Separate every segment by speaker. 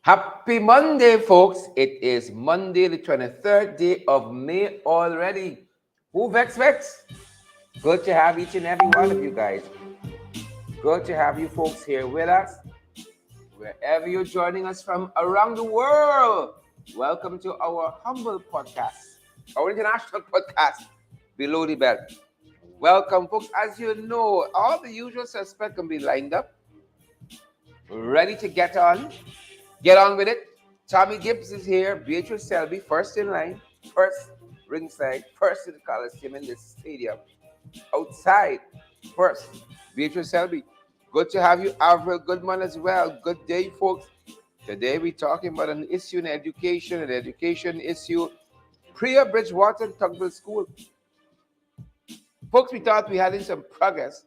Speaker 1: Happy Monday, folks. It is Monday, the 23rd day of May already. Who vex? Good to have each and every one of you guys. Good to have you folks here with us, wherever you're joining us from around the world. Welcome to our humble podcast, our international podcast, Below the Belt. Welcome, folks. As you know, all the usual suspects can be lined up, ready to Get on with it. Tommy Gibbs is here. Beatrice Selby, first in line, first ringside, first in the Coliseum in this stadium. Outside, first, Beatrice Selby. Good to have you, Avril Goodman, as well. Good day, folks. Today we're talking about an issue in education, an education issue. Priya Bridgewater Tugville School. Folks, we thought we had in some progress.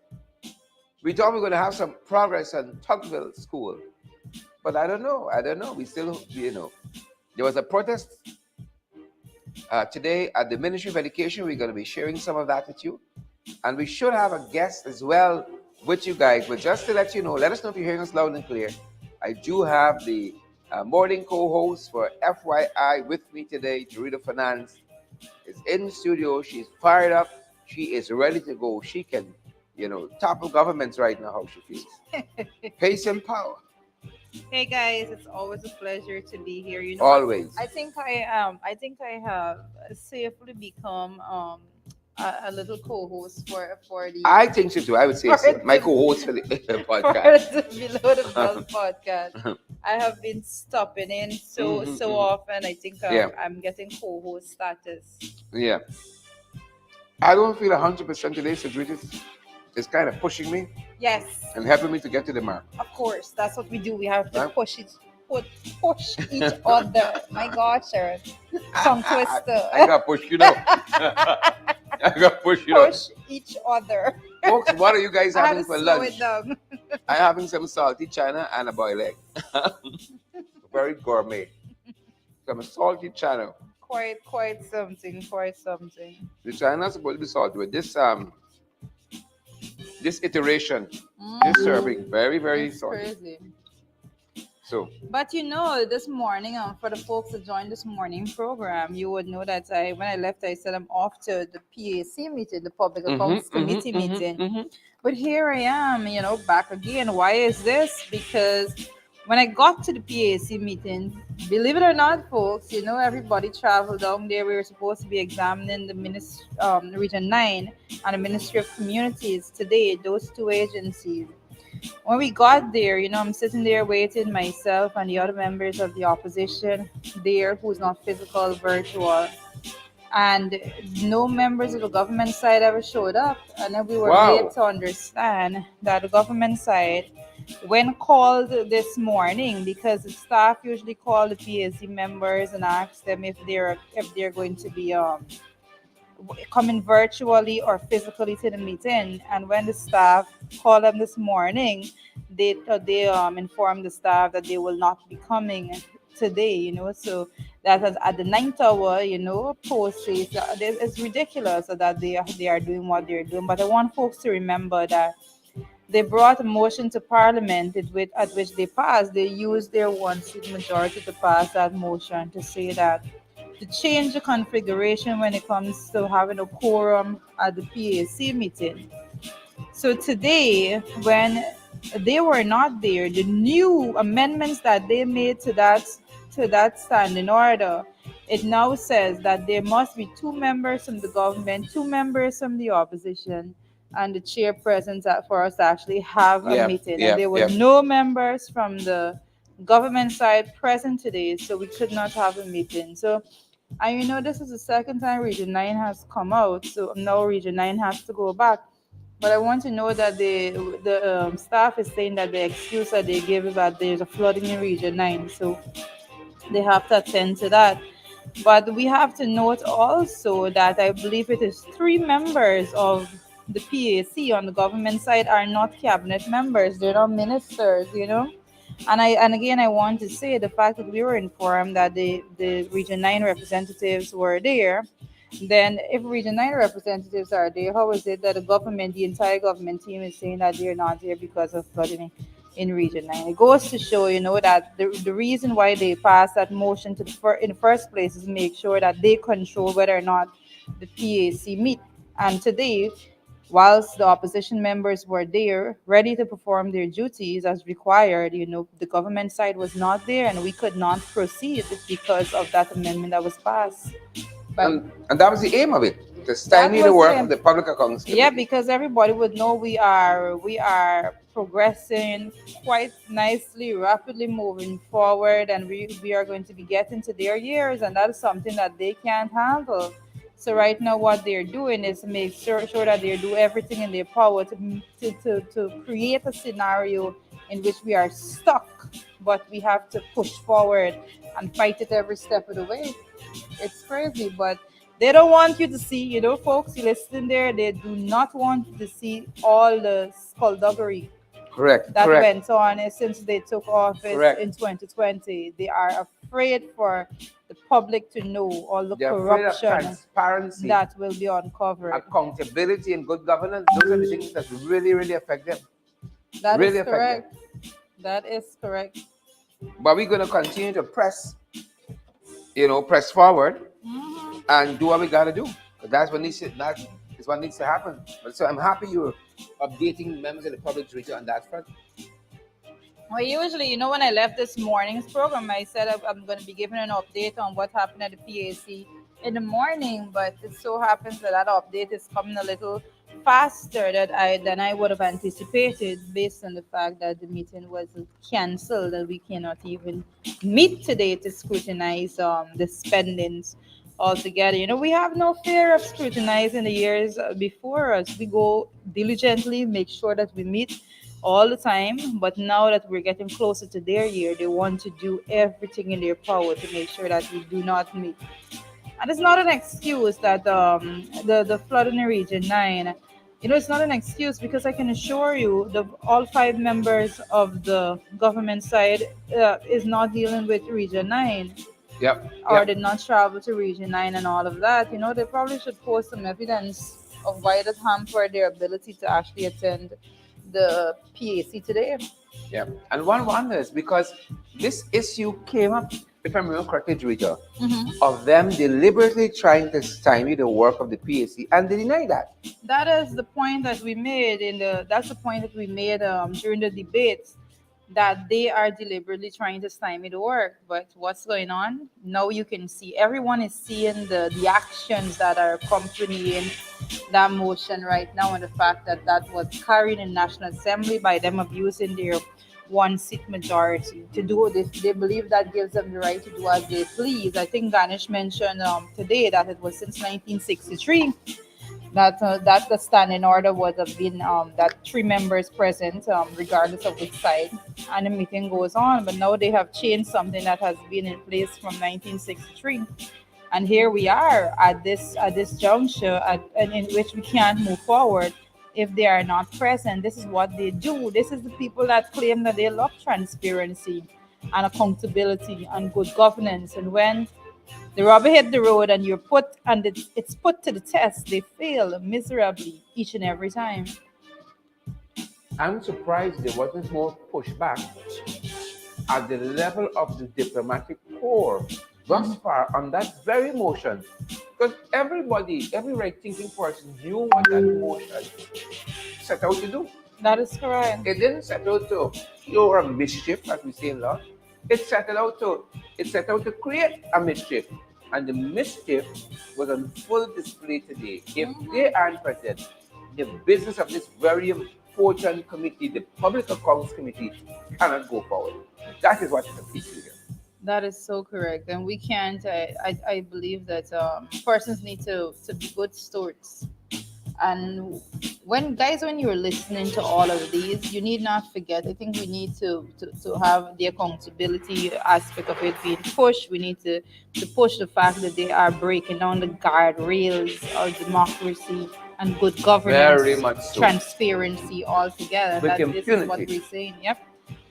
Speaker 1: We thought we were going to have some progress on Tugville School. But I don't know. We still, there was a protest today at the Ministry of Education. We're going to be sharing some of that with you. And we should have a guest as well with you guys. But just to let you know, let us know if you're hearing us loud and clear. I do have the morning co-host for FYI with me today, Dorita Finance, is in the studio. She's fired up. She is ready to go. She can, topple governments right now, how she feels. Pace and power.
Speaker 2: Hey guys, it's always a pleasure to be here.
Speaker 1: Always.
Speaker 2: I think I have safely become a little co-host for the.
Speaker 1: I think so too. I would say so. My co-host for the podcast.
Speaker 2: For the Below the Belt podcast. I have been stopping in so often. I think I'm getting co-host status.
Speaker 1: Yeah. I don't feel 100% today, so it's kind of pushing me.
Speaker 2: Yes.
Speaker 1: And helping me to get to the mark.
Speaker 2: Of course, that's what we do. We have to push each other. My gosh, Sharon. Tongue twister.
Speaker 1: I got pushed, I got pushed,
Speaker 2: Push each other.
Speaker 1: Folks, what are you guys having for lunch?
Speaker 2: I'm
Speaker 1: having some salty china and a boiled egg. Very gourmet. Some salty china.
Speaker 2: Quite something.
Speaker 1: The china is supposed to be salty with this iteration, this serving, very, very salty.
Speaker 2: Crazy.
Speaker 1: So,
Speaker 2: but this morning, for the folks that joined this morning program, you would know that when I left, I said I'm off to the PAC meeting, the Public Accounts Committee meeting. But here I am, back again. Why is this? Because when I got to the PAC meeting, believe it or not, folks, everybody traveled down there. We were supposed to be examining the Region 9 and the Ministry of Communities today, those two agencies. When we got there, I'm sitting there waiting, myself and the other members of the opposition there, who's not physical, virtual. And no members of the government side ever showed up. And then we were made to understand that the government side, when called this morning, because the staff usually call the PAC members and ask them if they're going to be coming virtually or physically to the meeting. And when the staff called them this morning, they informed the staff that they will not be coming today. So that was at the 9th hour, post says that it's ridiculous that they are doing what they're doing. But I want folks to remember that they brought a motion to Parliament at which they passed. They used their one-seat majority to pass that motion to say that to change the configuration when it comes to having a quorum at the PAC meeting. So today, when they were not there, the new amendments that they made to that standing order, it now says that there must be 2 members from the government, 2 members from the opposition, and the chair present for us to actually have a meeting. And there were no members from the government side present today, so we could not have a meeting. So, this is the second time Region 9 has come out, so now Region 9 has to go back. But I want to know that the staff is saying that the excuse that they give is that there's a flooding in Region 9, so they have to attend to that. But we have to note also that I believe it is 3 members of the PAC on the government side are not cabinet members. They're not ministers, And again, I want to say the fact that we were informed that the Region 9 representatives were there. Then if Region 9 representatives are there, how is it that the entire government team is saying that they're not there because of flooding? in Region 9. It goes to show, that the reason why they passed that motion in the first place is make sure that they control whether or not the PAC meet. And today, whilst the opposition members were there, ready to perform their duties as required, the government side was not there, and we could not proceed because of that amendment that was passed. But
Speaker 1: And that was the aim of it, to
Speaker 2: that
Speaker 1: stymie the
Speaker 2: was
Speaker 1: work of
Speaker 2: it.
Speaker 1: the Public Accounts Committee.
Speaker 2: Yeah, because everybody would know we are progressing quite nicely, rapidly moving forward, and we are going to be getting to their years, and that is something that they can't handle. So right now, what they're doing is make sure that they do everything in their power to create a scenario in which we are stuck, but we have to push forward and fight it every step of the way. It's crazy, but they don't want you to see, folks, you listen there, they do not want you to see all the skullduggery
Speaker 1: Correct,
Speaker 2: that
Speaker 1: correct,
Speaker 2: went on since they took office
Speaker 1: correct.
Speaker 2: in 2020. They are afraid for the public to know all the
Speaker 1: They're afraid of
Speaker 2: corruption
Speaker 1: transparency,
Speaker 2: that will be uncovered.
Speaker 1: accountability, and good governance. Those are the things that really, really affect them.
Speaker 2: That is
Speaker 1: Really affect them.
Speaker 2: correct. That is correct.
Speaker 1: But we're going to continue to press forward
Speaker 2: Mhm.
Speaker 1: and do what we got to do. That is what needs to happen. So I'm happy you're updating members of the public to reach on that front.
Speaker 2: Well, usually, when I left this morning's program, I said I'm going to be giving an update on what happened at the PAC in the morning, but it so happens that update is coming a little faster than I would have anticipated, based on the fact that the meeting was canceled and we cannot even meet today to scrutinize the spendings altogether. We have no fear of scrutinizing the years before us. We go diligently, make sure that we meet all the time. But now that we're getting closer to their year, they want to do everything in their power to make sure that we do not meet. And it's not an excuse that the flood in the Region 9. It's not an excuse, because I can assure you the all five members of the government side is not dealing with Region 9,
Speaker 1: Yep,
Speaker 2: or
Speaker 1: yep.
Speaker 2: did not travel to Region 9 and all of that. They probably should post some evidence of why it hampered their ability to actually attend the PAC today.
Speaker 1: Yeah, and one wonders, because this issue came up, if I'm remember correctly, Rita,
Speaker 2: Mhm.
Speaker 1: of them deliberately trying to stymie the work of the PAC, and they deny that.
Speaker 2: That is the point that we made that's the point that we made during the debates, that they are deliberately trying to stymie the work. But what's going on now? You can see, everyone is seeing the actions that are accompanying that motion right now, and the fact that that was carried in National Assembly by them abusing their one seat majority to do this. They believe that gives them the right to do as they please. I think Ganesh mentioned today that it was since 1963 that the standing order would have been that three members present, regardless of which side, and the meeting goes on. But now they have changed something that has been in place from 1963, and here we are at this juncture, and in which we can't move forward if they are not present. This is what they do. This is the people that claim that they love transparency and accountability and good governance, and when the rubber hit the road and it's put to the test, they fail miserably each and every time.
Speaker 1: I'm surprised there wasn't more pushback at the level of the diplomatic corps thus far on that very motion. Because every right thinking person knew what that motion set out to do.
Speaker 2: That is correct.
Speaker 1: It didn't set out to cure a mischief, as we say in law. It set out to create a mischief. And the mischief was on full display today. If they aren't present, the business of this very important committee, the Public Accounts Committee, cannot go forward. That is what is the issue here.
Speaker 2: That is so correct. And we can't, I believe that persons need to be good stewards. And when you're listening to all of these, you need not forget, I think we need to have the accountability aspect of it being pushed. We need to push the fact that they are breaking down the guardrails of democracy and good governance,
Speaker 1: Very much so.
Speaker 2: transparency altogether.
Speaker 1: With
Speaker 2: This is what
Speaker 1: impunity.
Speaker 2: we're saying. Yep.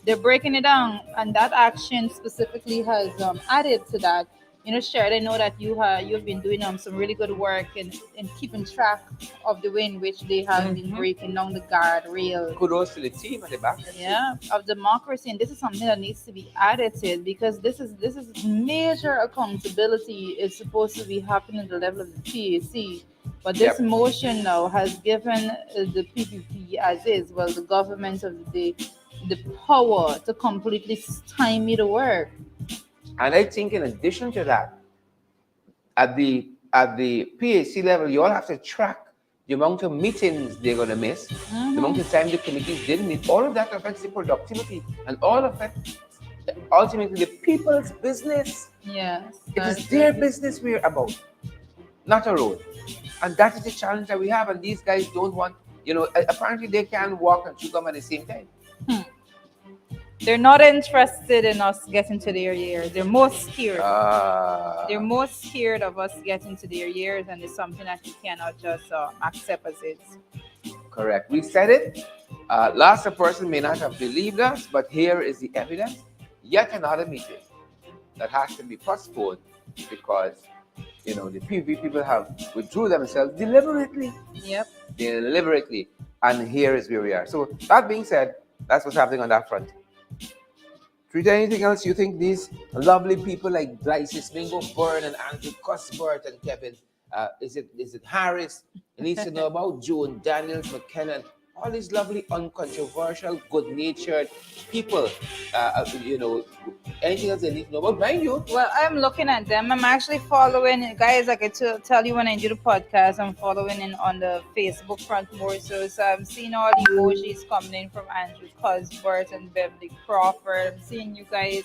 Speaker 2: They're breaking it down, and that action specifically has added to that, Sharon, I know that you've been doing some really good work in keeping track of the way in which they have been
Speaker 1: Mhm.
Speaker 2: breaking down the guardrails,
Speaker 1: Kudos to the team at the back end too.
Speaker 2: yeah, of democracy. And this is something that needs to be added to it, because this is major accountability is supposed to be happening at the level of the PAC. But this
Speaker 1: Yep.
Speaker 2: motion now has given the PPP, as is, well, the government of the power to completely stymie the work.
Speaker 1: And I think in addition to that, at the PAC level, you all have to track the amount of meetings they're going to miss, the amount
Speaker 2: Hmm.
Speaker 1: of time the committees didn't meet. All of that affects the productivity, and all affects ultimately the people's business.
Speaker 2: Yes,
Speaker 1: It
Speaker 2: that
Speaker 1: is their
Speaker 2: that is.
Speaker 1: business we're about, not our own. And that is the challenge that we have. And these guys don't want, apparently they can't walk and chew gum at the same time.
Speaker 2: Hmm. They're not interested in us getting to their years. They're most scared. They're
Speaker 1: Uh,
Speaker 2: most scared of us getting to their years, and it's something that you cannot just accept as is.
Speaker 1: Correct. We said it. Last, a person may not have believed us, but here is the evidence. Yet another meeting that has to be postponed because the PV people have withdrew themselves deliberately.
Speaker 2: Yep.
Speaker 1: Deliberately. And here is where we are. So that being said, that's what's happening on that front. Treat anything else you think these lovely people like Glycis Mingo, Byrne, and Andrew Cuthbert and Kevin, is it Harris, needs to know about Joan Daniels, McKenna, all these lovely, uncontroversial, good-natured people. Anything else they need to know about? Mind you,
Speaker 2: Well, I'm looking at them. I'm actually following guys. Like I tell you when I do the podcast, I'm following in on the Facebook front more. So I'm seeing all the emojis coming in from Andrew Cosbert and Beverly Crawford. I'm seeing you guys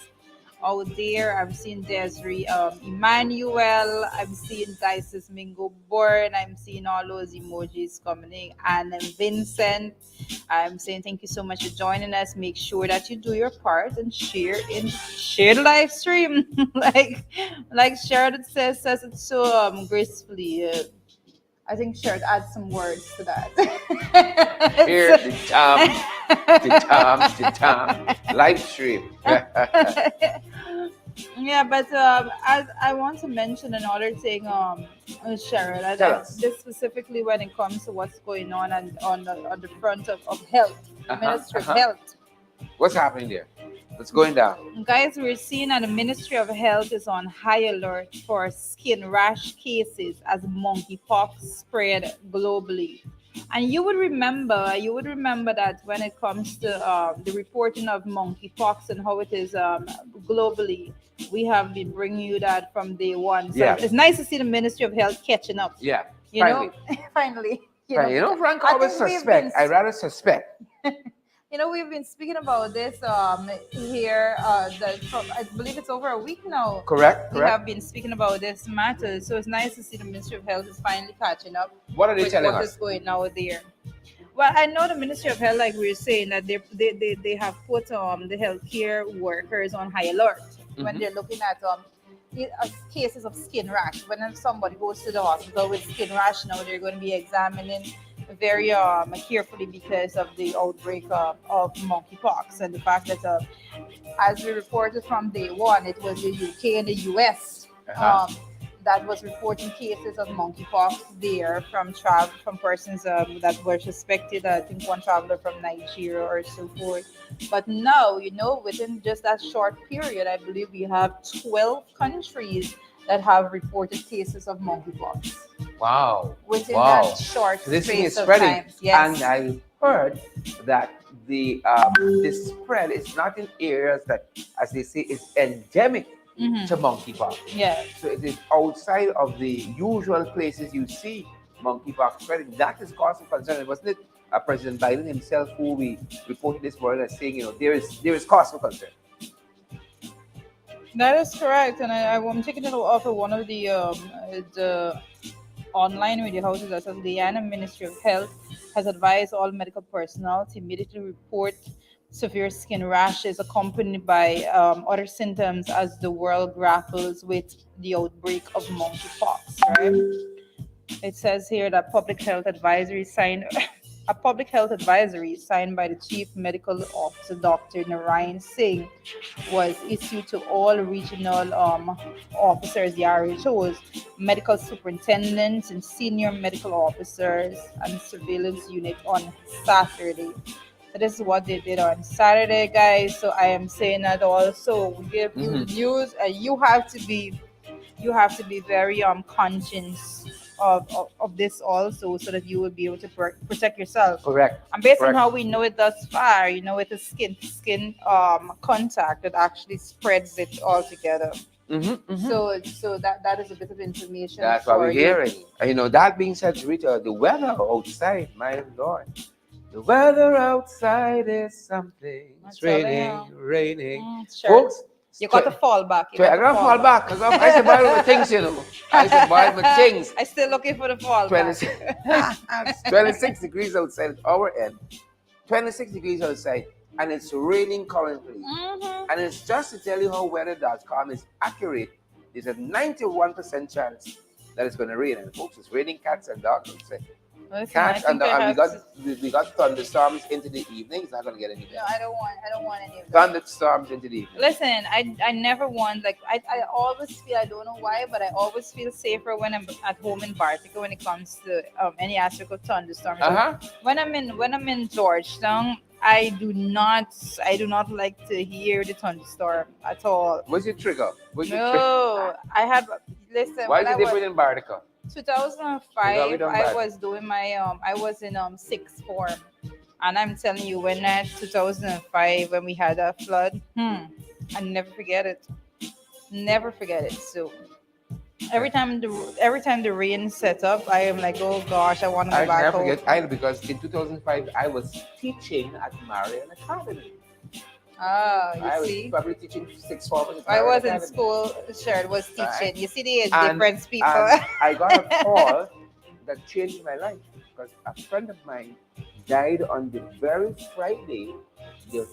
Speaker 2: out there. I'm seeing Desiree Emmanuel. I'm seeing Dices Mingo Born. I'm seeing all those emojis coming in. And Vincent. I'm saying thank you so much for joining us. Make sure that you do your part and share the live stream. like Sharon says it so gracefully. I think Sharon adds some words to that.
Speaker 1: here the live stream.
Speaker 2: Yeah, but as I want to mention another thing, Sharon,
Speaker 1: Tell us.
Speaker 2: this specifically when it comes to what's going on and on the front of health, the
Speaker 1: Uh-huh,
Speaker 2: Ministry of
Speaker 1: uh-huh.
Speaker 2: Health.
Speaker 1: What's happening there? What's going down?
Speaker 2: Guys, we're seeing that the Ministry of Health is on high alert for skin rash cases as monkeypox spread globally. And you would remember that when it comes to the reporting of monkeypox and how it is globally, we have been bringing you that from day one. So
Speaker 1: Yeah.
Speaker 2: it's nice to see the Ministry of Health catching up.
Speaker 1: Yeah.
Speaker 2: You
Speaker 1: Finally.
Speaker 2: know, finally.
Speaker 1: Frank
Speaker 2: I
Speaker 1: always
Speaker 2: think we've
Speaker 1: suspect.
Speaker 2: been
Speaker 1: I rather suspect.
Speaker 2: we've been speaking about this here. I believe it's over a week now.
Speaker 1: Correct?
Speaker 2: We have been speaking about this matter, so it's nice to see the Ministry of Health is finally catching up
Speaker 1: What are they
Speaker 2: with
Speaker 1: telling
Speaker 2: what
Speaker 1: us?
Speaker 2: is going on there. Well, I know the Ministry of Health, like we were saying, that they have put the healthcare workers on high alert when
Speaker 1: Mhm.
Speaker 2: they're looking at cases of skin rash. When somebody goes to the hospital with skin rash, now they're going to be examining very carefully because of the outbreak of monkeypox and the fact that, as we reported from day one, it was the UK and the US.
Speaker 1: Uh-huh.
Speaker 2: That was reporting cases of monkeypox there from persons that were suspected. I think one traveler from Nigeria or so forth. But now, within just that short period, I believe we have 12 countries that have reported cases of monkeypox
Speaker 1: Wow.
Speaker 2: within
Speaker 1: Wow.
Speaker 2: that short
Speaker 1: So this thing is
Speaker 2: space of
Speaker 1: spreading.
Speaker 2: time. Yes.
Speaker 1: And I heard that the spread is not in areas that, as they say, is endemic
Speaker 2: Mhm.
Speaker 1: to monkeypox.
Speaker 2: Yeah.
Speaker 1: So it is outside of the usual places you see monkeypox spreading. That is cause for concern. Wasn't it President Biden himself who we reported this morning as saying, there is cause for concern.
Speaker 2: That is correct, and I'm taking it off of one of the online media houses that says the Guyana Ministry of Health has advised all medical personnel to immediately report severe skin rashes accompanied by other symptoms as the world grapples with the outbreak of monkeypox. Right? It says here that public health advisory signed A public health advisory signed by the Chief Medical Officer, Dr. Narayan Singh, was issued to all regional officers, the RHOs, medical superintendents, and senior medical officers and surveillance unit on Saturday. So this is what they did on Saturday, guys. So I am saying that also we give you the news, and you have to be very conscious of this also, so that you will be able to protect yourself.
Speaker 1: Correct.
Speaker 2: And based on
Speaker 1: Correct.
Speaker 2: how we know it thus far, with the skin to skin contact that actually spreads it altogether. So that is a bit of information.
Speaker 1: That's what
Speaker 2: for
Speaker 1: we're
Speaker 2: you.
Speaker 1: hearing. And that being said, Rita, the weather outside, my Lord, the weather outside is something. It's raining.
Speaker 2: Sure.
Speaker 1: Folks,
Speaker 2: You got to fall back.
Speaker 1: I gotta fall back because I used to buy my things, I used to buy my things.
Speaker 2: I still looking for the fall
Speaker 1: 26,
Speaker 2: back.
Speaker 1: 26 degrees outside at our end. 26 degrees outside, and it's raining currently. And it's just to tell you how weather.com is accurate. There's a 91% chance that it's going to rain. And folks, it's raining cats and dogs outside.
Speaker 2: Listen,
Speaker 1: Cats
Speaker 2: I
Speaker 1: and
Speaker 2: think
Speaker 1: dogs. We got thunderstorms into the evening. It's not going to get any better.
Speaker 2: No, I don't want any of that.
Speaker 1: Thunderstorms into the evening.
Speaker 2: Listen, I never want, I always feel, I don't know why, but I always feel safer when I'm at home in Bartica when it comes to any aspect of thunderstorms. When I'm in Georgetown, I do not like to hear the thunderstorm at all.
Speaker 1: What's your trigger?
Speaker 2: I had, listen.
Speaker 1: Why is it different in Bartica?
Speaker 2: 2005, I was doing I was in sixth form, and I'm telling you, when that 2005 when we had that flood, I never forget it. So every time the rain set up, I am like, oh gosh, I want to go back home.
Speaker 1: I never forget either, because in 2005 I was teaching at Marian Academy.
Speaker 2: I was
Speaker 1: probably teaching sixth form.
Speaker 2: I was in school. Sure, was teaching. Right. You see the age difference, people.
Speaker 1: I got a call that changed my life, because a friend of mine died on the very Friday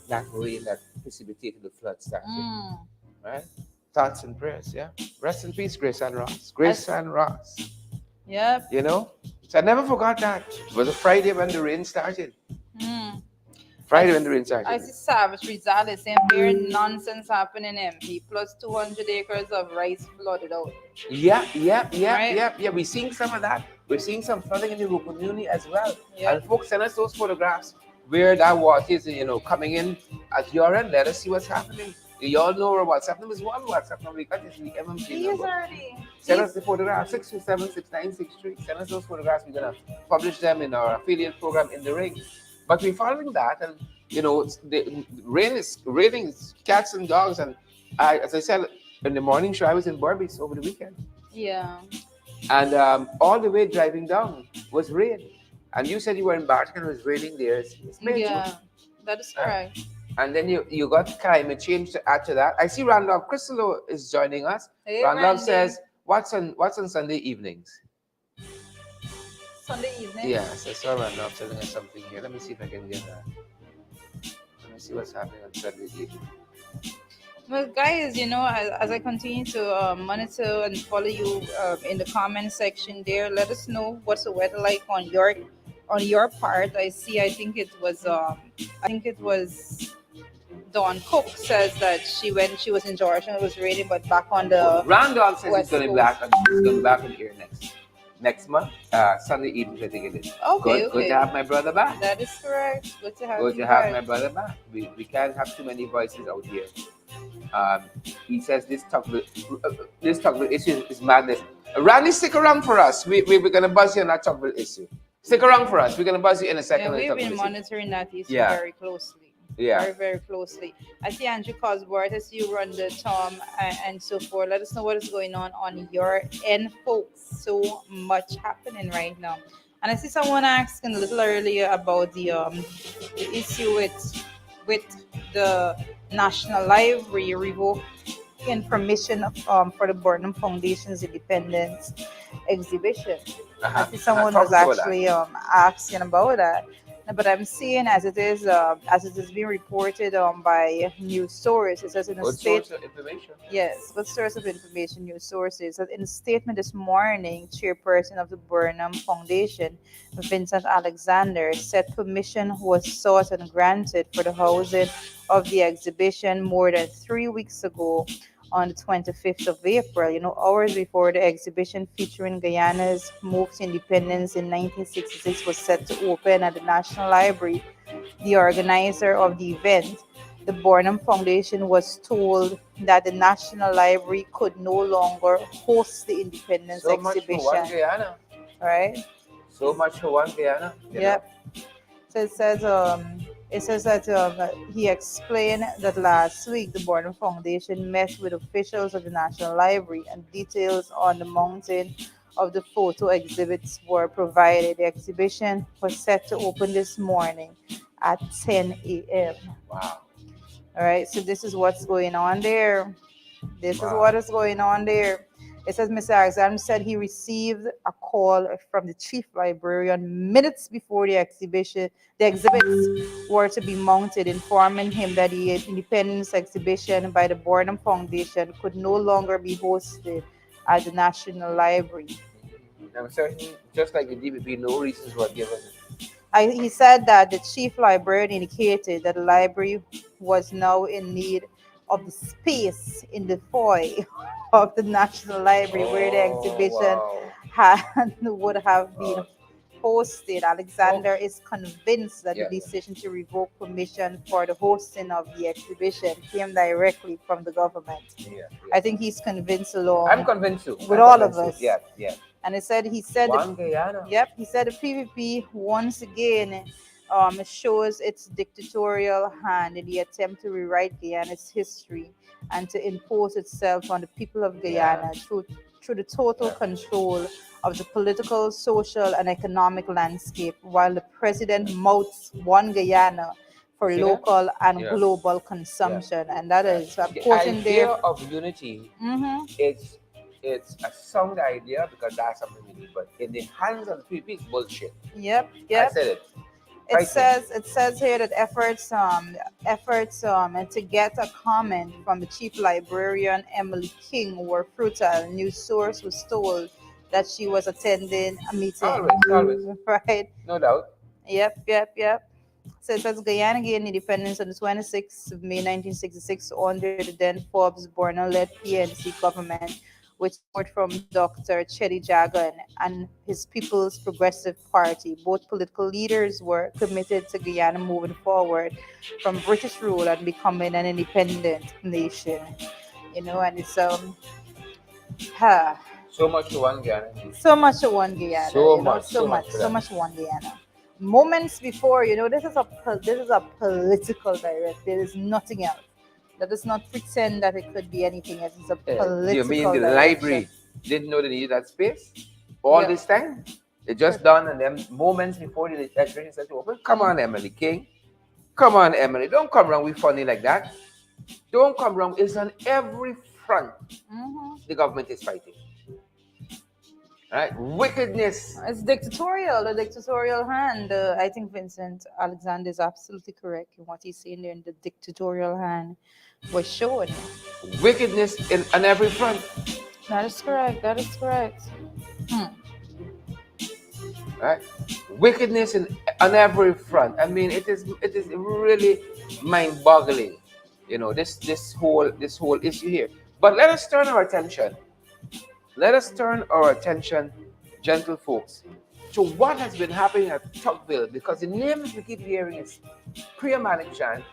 Speaker 1: that rain that precipitated the flood started. Right? Thoughts and prayers, yeah. Rest in peace, Grace and Ross.
Speaker 2: Yep.
Speaker 1: So I never forgot that. It was a Friday when the rain started. Friday when the rain started.
Speaker 2: I see Savage Rizal is saying very nonsense happening in MP. Plus 200 acres of rice flooded out.
Speaker 1: Yeah. We're seeing some of that. We're seeing some flooding in the rural community as well. Yep. And folks, send us those photographs where that water is, coming in at your end. Let us see what's happening. You all know our WhatsApp number is one WhatsApp number. We got this the MMG number. Send us the photographs, 627-6963. Send us those photographs. We're going to publish them in our affiliate program In the Ring. But we're following that, and the rain is raining cats and dogs. And as I said in the morning show, I was in Barbies over the weekend.
Speaker 2: Yeah.
Speaker 1: And all the way driving down was rain. And you said you were in Bartica and it was raining there. It's
Speaker 2: that is correct.
Speaker 1: And then you got climate change to add to that. I see Randolph Crystal is joining us. Hey, Randolph says, "What's on Sunday evenings?"
Speaker 2: Sunday evening?
Speaker 1: Yes, I saw Randolph telling us something here. Let me see if I can get that. Let me see what's happening on Sunday evening.
Speaker 2: Well, guys, as I continue to monitor and follow you in the comment section there, let us know what's the weather like on your part. I think it was Dawn Cook says that when she was in Georgia, it was raining, but back on the
Speaker 1: Randolph says it's going to be back on here next month, Sunday evening, I think it is.
Speaker 2: Okay.
Speaker 1: Good to have my brother back.
Speaker 2: That is correct. Good to have
Speaker 1: my brother back. We can't have too many voices out here. He says this Tugville issue is madness. Randy, stick around for us. We're going to buzz you on that Tugville issue. Stick around for us. We're going to buzz you in a second.
Speaker 2: Yeah, we've been monitoring that issue very closely.
Speaker 1: Yeah.
Speaker 2: Very, very closely. I see Andrew Cosworth, as you run the Tom and so forth. Let us know what is going on your end, folks. So much happening right now. And I see someone asking a little earlier about the issue with the National Library revoking permission for the Burnham Foundation's Independence exhibition. I see someone was actually asking about that. But I'm seeing as it is being reported by news sources. It says in a
Speaker 1: Good
Speaker 2: state,
Speaker 1: source of information.
Speaker 2: yes, good source of information, news sources. That in a statement this morning, chairperson of the Burnham Foundation, Vincent Alexander, said permission was sought and granted for the housing of the exhibition more than 3 weeks ago on the 25th of April, hours before the exhibition featuring Guyana's move to independence in 1966 was set to open at the National Library. The organizer of the event, the Burnham Foundation, was told that the National Library could no longer host the Independence
Speaker 1: So much for one
Speaker 2: exhibition.
Speaker 1: Guyana.
Speaker 2: Right?
Speaker 1: So much for one Guyana.
Speaker 2: Yep. So it says that he explained that last week the Burnham Foundation met with officials of the National Library and details on the mounting of the photo exhibits were provided. The exhibition was set to open this morning at 10 a.m.
Speaker 1: Wow.
Speaker 2: All right, so this is what's going on there. This is
Speaker 1: Wow.
Speaker 2: what is going on there. It says Mr. Alexander said he received a call from the chief librarian minutes before the exhibits were to be mounted, informing him that the Independence exhibition by the Burnham Foundation could no longer be hosted at the National Library.
Speaker 1: I'm certain, just like the DPP, no reasons were given.
Speaker 2: He said that the chief librarian indicated that the library was now in need of the space in the foyer of the National Library where the exhibition would have been hosted. Alexander is convinced that
Speaker 1: Yeah.
Speaker 2: the decision to revoke permission for the hosting of the exhibition came directly from the government.
Speaker 1: Yeah.
Speaker 2: I think he's convinced along
Speaker 1: I'm convinced too.
Speaker 2: with all of us.
Speaker 1: Yeah, yeah.
Speaker 2: And he said
Speaker 1: One Guyana.
Speaker 2: yep, he said the PVP once again shows its dictatorial hand in the attempt to rewrite Guyana's history and to impose itself on the people of Guyana through the total control of the political, social, and economic landscape, while the president mouths one Guyana for
Speaker 1: See
Speaker 2: local and
Speaker 1: Yeah.
Speaker 2: global consumption. And that is, I'm
Speaker 1: The
Speaker 2: quoting
Speaker 1: idea
Speaker 2: there.
Speaker 1: of unity,
Speaker 2: Mhm.
Speaker 1: it's a sound idea because that's something we need, but in the hands of the people, it's bullshit.
Speaker 2: Yep,
Speaker 1: I
Speaker 2: yep.
Speaker 1: said it.
Speaker 2: It says here that efforts and to get a comment from the chief librarian Emily King were futile. News source was told that she was attending a meeting.
Speaker 1: Always.
Speaker 2: Right?
Speaker 1: No doubt.
Speaker 2: Yep. So it says Guyana gained independence on the 26th of May 1966 under the then Forbes Burnham-led PNC government, with support from Dr. Chetty Jagan and his People's Progressive Party. Both political leaders were committed to Guyana moving forward from British rule and becoming an independent nation. And it's
Speaker 1: So much to one Guyana.
Speaker 2: so much to one Guyana.
Speaker 1: So
Speaker 2: So
Speaker 1: much
Speaker 2: much one Guyana. Moments before, this is a political directive. There is nothing else. Let us not pretend that it could be anything else. It's a political
Speaker 1: You mean the
Speaker 2: direction.
Speaker 1: library didn't know they needed that space all this time? It just done, and then moments before the exhibition set to open. Come on, Emily King. Come on, Emily. Don't come around with funny like that. Don't come around. It's on every front. The government is fighting. Right? Wickedness.
Speaker 2: It's dictatorial, the dictatorial hand. I think Vincent Alexander is absolutely correct in what he's saying there. In the dictatorial hand was shown.
Speaker 1: Wickedness on every front.
Speaker 2: That is correct.
Speaker 1: Right? Wickedness on every front. I mean, it is really mind-boggling. This whole issue here. But let us turn our attention. Gentle folks, to what has been happening at Tugville, because the names we keep hearing is Priya Manikchand.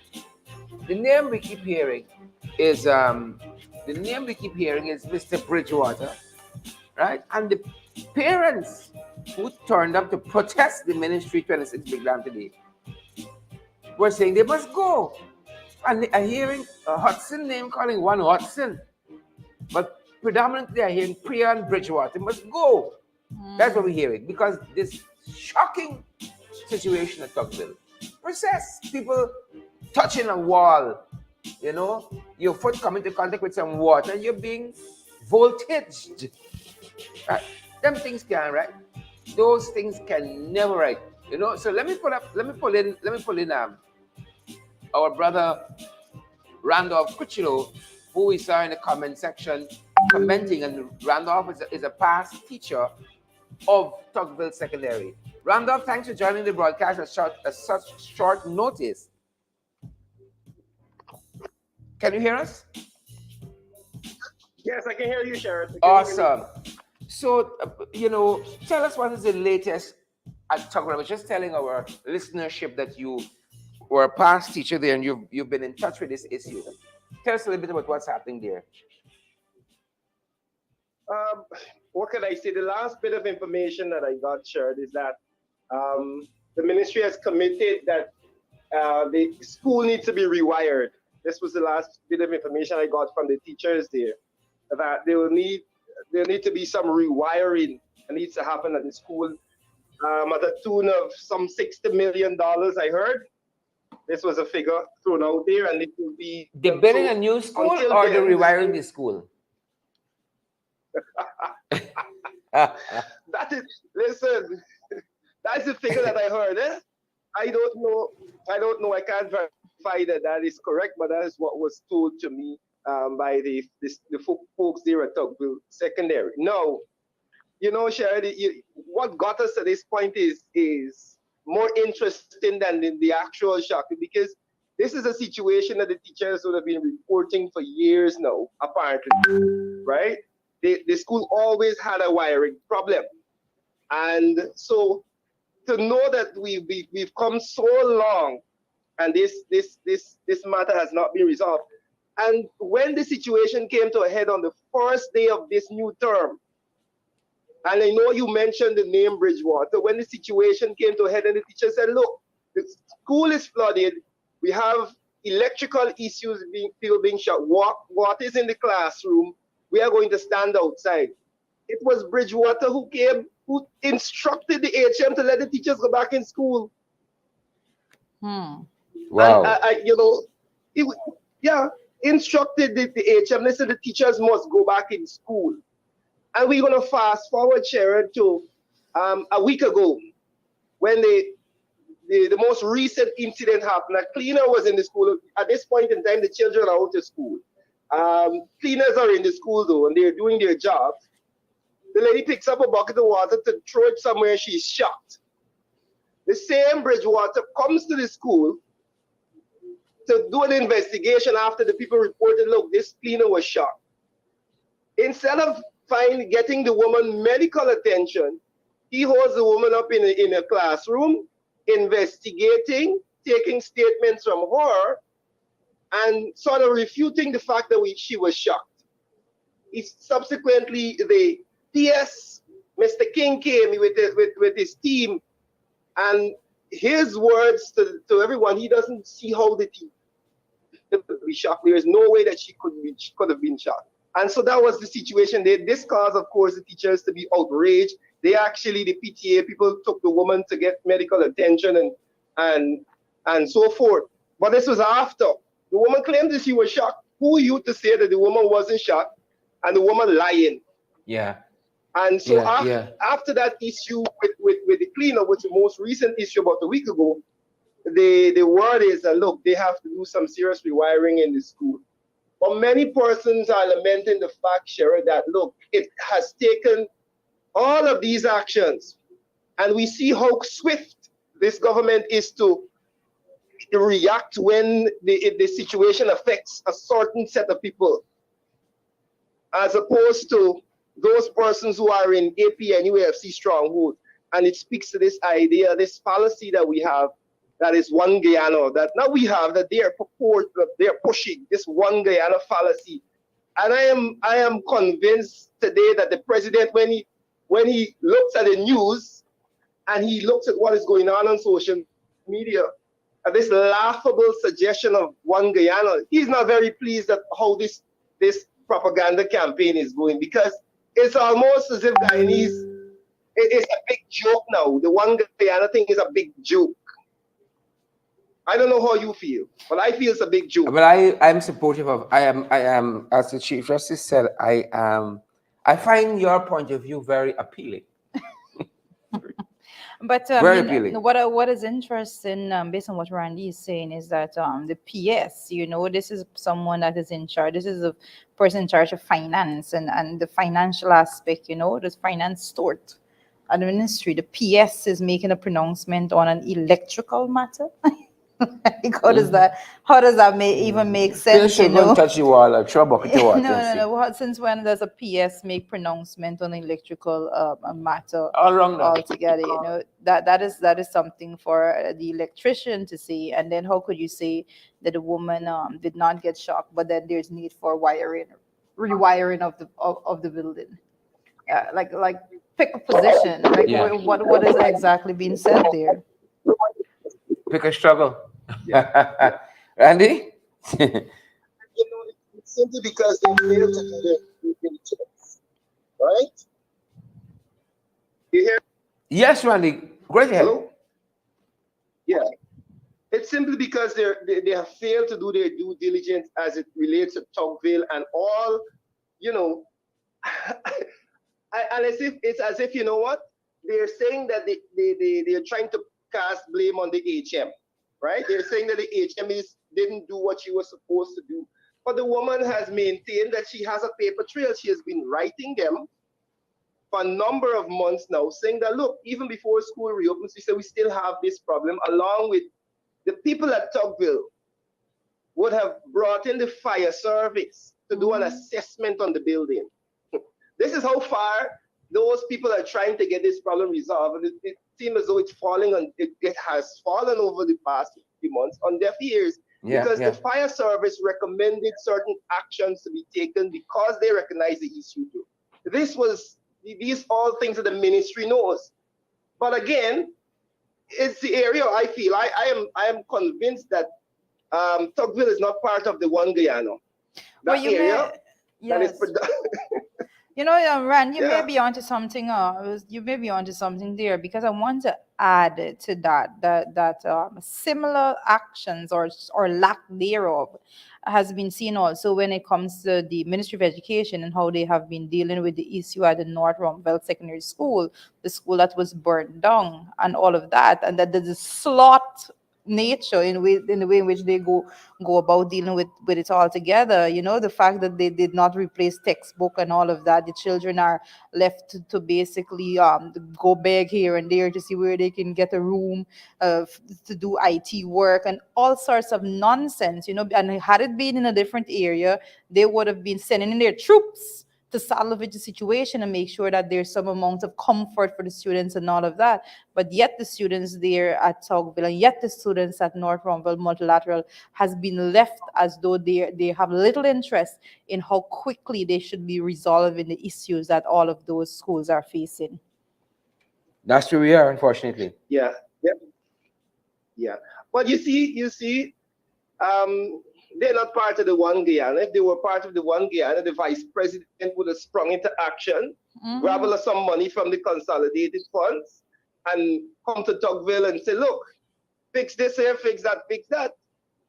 Speaker 1: The name we keep hearing is Mr. Bridgewater, right? And the parents who turned up to protest the Ministry 26 big dam today were saying they must go. And I'm hearing a Hudson name calling one Hudson. But predominantly I'm hearing Priya and Bridgewater must go. That's what we're hearing. Because this shocking situation at Tugville. Process. People touching a wall. Your foot come into contact with some water and you're being voltaged. Right? Them things can, right? Those things can never right. You know, so let me pull in our brother Randolph Cucciolo, who we saw in the comment section commenting, and Randolph is a past teacher of Tugville Secondary. Randolph, thanks for joining the broadcast at such short notice. Can you hear us?
Speaker 3: Yes, I can hear you, Sharon.
Speaker 1: Awesome. So, tell us what is the latest at Tugville. I was just telling our listenership that you were a past teacher there and you've been in touch with this issue. Tell us a little bit about what's happening there.
Speaker 3: Um, what can I say? The last bit of information that I got shared is that the ministry has committed that the school needs to be rewired. This was the last bit of information I got from the teachers there, that there need to be some rewiring that needs to happen at the school at the tune of some $60 million. I heard this was a figure thrown out there, and it will be.
Speaker 1: They're building a new school, or they're rewiring the school?
Speaker 3: That is, listen, that's the figure that I heard. I don't know. I can't verify that is correct, but that is what was told to me by the folks there at Tugville Secondary. No, Sharon, what got us to this point is more interesting than the actual shock, because this is a situation that the teachers would have been reporting for years now, apparently, right? The school always had a wiring problem. And so to know that we've come so long and this matter has not been resolved. And when the situation came to a head on the first day of this new term, and I know you mentioned the name Bridgewater, when the situation came to a head and the teacher said, look, the school is flooded, we have electrical issues, people being shot, water is in the classroom, we are going to stand outside. It was Bridgewater who instructed the HM to let the teachers go back in school.
Speaker 1: Wow.
Speaker 3: And instructed the HM, listen, the teachers must go back in school. And we're going to fast forward, Sharon, to a week ago when the most recent incident happened. A cleaner was in the school. At this point in time, the children are out of school. Cleaners are in the school, though, and they're doing their jobs. The lady picks up a bucket of water to throw it somewhere. She's shocked. The same Bridgewater comes to the school to do an investigation after the people reported, look, this cleaner was shot. Instead of getting the woman medical attention, he holds the woman up in a classroom, investigating, taking statements from her, and sort of refuting the fact that she was shocked. Subsequently, the PS, Mr. King, came with his team, and his words to everyone, he doesn't see how the team could be shocked. There is no way that she could have been shocked. And so that was the situation. This caused, of course, the teachers to be outraged. The PTA people took the woman to get medical attention and so forth. But this was after. The woman claimed that she was shocked. Who are you to say that the woman wasn't shocked and the woman lying?
Speaker 1: Yeah.
Speaker 3: And so after that issue with the cleaner, which the most recent issue about a week ago, the word is that, look, they have to do some serious rewiring in the school. But many persons are lamenting the fact, Sharon, that, look, it has taken all of these actions, and we see how swift this government is to react when the situation affects a certain set of people, as opposed to those persons who are in AP and UAFC stronghold. And it speaks to this idea, this fallacy that we have, that is one Guyana, that now we have, that they are pushing this one Guyana fallacy. And I am convinced today that the president, when he looks at the news and he looks at what is going on social media, at this laughable suggestion of one Guyana, he's not very pleased at how this propaganda campaign is going, because it's almost as if Guyanese, it's a big joke now. The one Guyana thing is a big joke. I don't know how you feel, but I feel it's a big joke.
Speaker 1: But I'm supportive of. I am, as the Chief Justice said, I find your point of view very appealing.
Speaker 2: But
Speaker 1: Very appealing.
Speaker 2: what is interesting, based on what Randy is saying, is that the PS, this is someone that is in charge. This is a person in charge of finance and the financial aspect. The finance steward at the ministry. The PS is making a pronouncement on an electrical matter. Like, how does that even make sense?
Speaker 1: Still going to touch you all, trouble to what?
Speaker 2: No. Since when does a PS make pronouncement on electrical matter
Speaker 1: All wrong now.
Speaker 2: altogether? That is something for the electrician to see. And then how could you say that a woman did not get shocked, but then there's need for rewiring of the building? Like pick a position. Like what is exactly being said there?
Speaker 1: Pick a struggle. Randy?
Speaker 3: It's simply because they failed to do their due diligence, right? You hear?
Speaker 1: Yes, Randy. Go ahead.
Speaker 3: Hello? Yeah. It's simply because they have failed to do their due diligence as it relates to Tugville and all, and it's as if, you know what? They're saying that they're trying to cast blame on the HM, right? They're saying that the HM didn't do what she was supposed to do. But the woman has maintained that she has a paper trail. She has been writing them for a number of months now, saying that, look, even before school reopens, she said we still have this problem, along with the people at Tugville would have brought in the fire service to do an assessment on the building. This is how far those people are trying to get this problem resolved. And it seems as though it has fallen over the past few months on deaf ears, because the fire service recommended certain actions to be taken because they recognize the issue too. These all things that the ministry knows. But again, it's the area I feel I am convinced that Tugville is not part of the one Guyana. That area that is
Speaker 2: Rand, you may be onto something. You may be onto something there, because I want to add to that similar actions or lack thereof has been seen also when it comes to the Ministry of Education and how they have been dealing with the issue at the North Rumpel Secondary School, the school that was burned down, and all of that, and that the slot nature in the way in which they go about dealing with it all together. The fact that they did not replace textbook and all of that, the children are left to basically go beg here and there to see where they can get a room to do IT work and all sorts of nonsense. And had it been in a different area, they would have been sending in their troops to salvage the situation and make sure that there's some amount of comfort for the students and all of that. But yet the students there at Tugville and yet the students at North Rumpel Multilateral has been left as though they have little interest in how quickly they should be resolving the issues that all of those schools are facing.
Speaker 1: That's where we are, unfortunately.
Speaker 3: Yeah. But you see, they're not part of the one Guyana. If they were part of the one Guyana, the vice president would have sprung into action, grab some money from the consolidated funds, and come to Tugville and say, look, fix this here, fix that,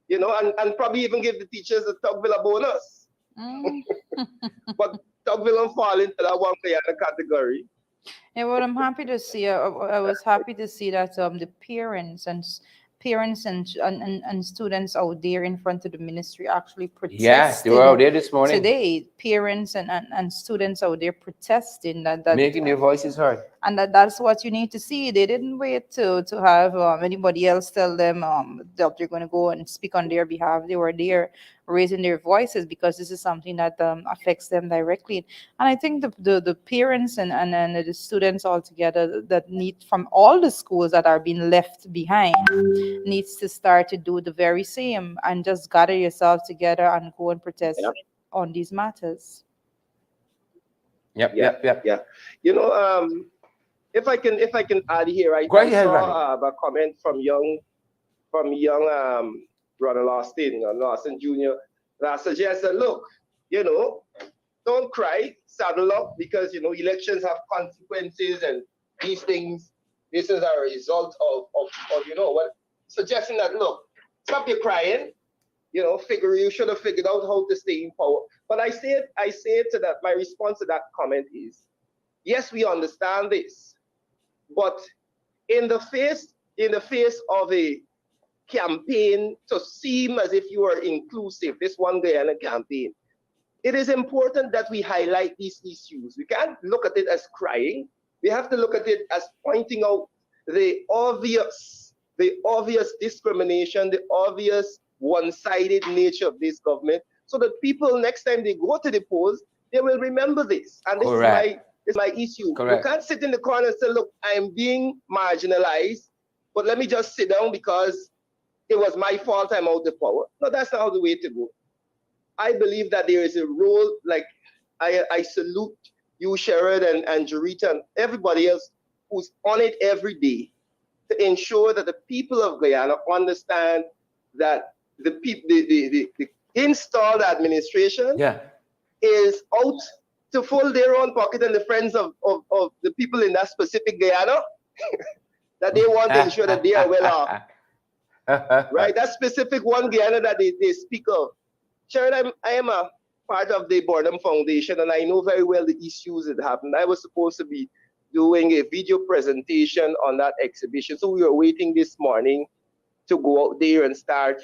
Speaker 3: and probably even give the teachers at Tugville a bonus. But Tugville don't fall into that one Guyana category.
Speaker 2: Yeah, well, I'm happy to see. I was happy to see that the parents and students out there in front of the ministry actually protesting.
Speaker 1: Yes, they were out there this morning.
Speaker 2: Today, parents and students out there protesting that
Speaker 1: making their voices heard.
Speaker 2: And that's what you need to see. They didn't wait to have anybody else tell them that they're going to go and speak on their behalf. They were there raising their voices because this is something that affects them directly. And I think the parents and the students all together that need from all the schools that are being left behind needs to start to do the very same and just gather yourself together and go and protest on these matters.
Speaker 1: Yep.
Speaker 3: If I can add here, I saw a comment from young brother Lawson Jr. that suggested, look, don't cry, saddle up, because elections have consequences and these things. This is a result of suggesting that, look, stop your crying. You should have figured out how to stay in power. But I say to that, my response to that comment is, yes, we understand this, but in the face of a campaign to seem as if you are inclusive, this One Guyana campaign, it is important that we highlight these issues. We can't look at it as crying. We have to look at it as pointing out the obvious discrimination, the obvious one-sided nature of this government, so that people, next time they go to the polls, they will remember this. And this is my issue.
Speaker 1: Correct.
Speaker 3: You can't sit in the corner and say, look, I'm being marginalized, but let me just sit down because it was my fault I'm out of power. No, that's not the way to go. I believe that there is a role, like I salute you, Sherrod, and Jarita, and everybody else who's on it every day to ensure that the people of Guyana understand that the installed administration is out to fill their own pocket and the friends of the people in that specific Guyana, that they want to ensure that they are well off. Right? That specific one Guyana that they speak of. Sharon, I am a part of the Burnham Foundation, and I know very well the issues that happened. I was supposed to be doing a video presentation on that exhibition, so we were waiting this morning to go out there and start,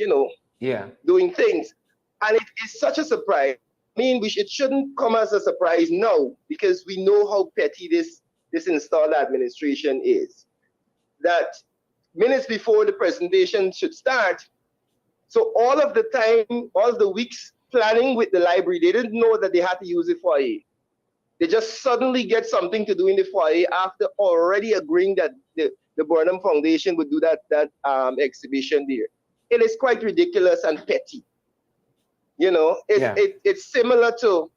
Speaker 3: doing things. And it is such a surprise. I mean, it shouldn't come as a surprise now, because we know how petty this installed administration is. That minutes before the presentation should start, so all of the time, all of the weeks planning with the library, they didn't know that they had to use the foyer. They just suddenly get something to do in the foyer after already agreeing that the Burnham Foundation would do that exhibition there. It is quite ridiculous and petty. It's similar to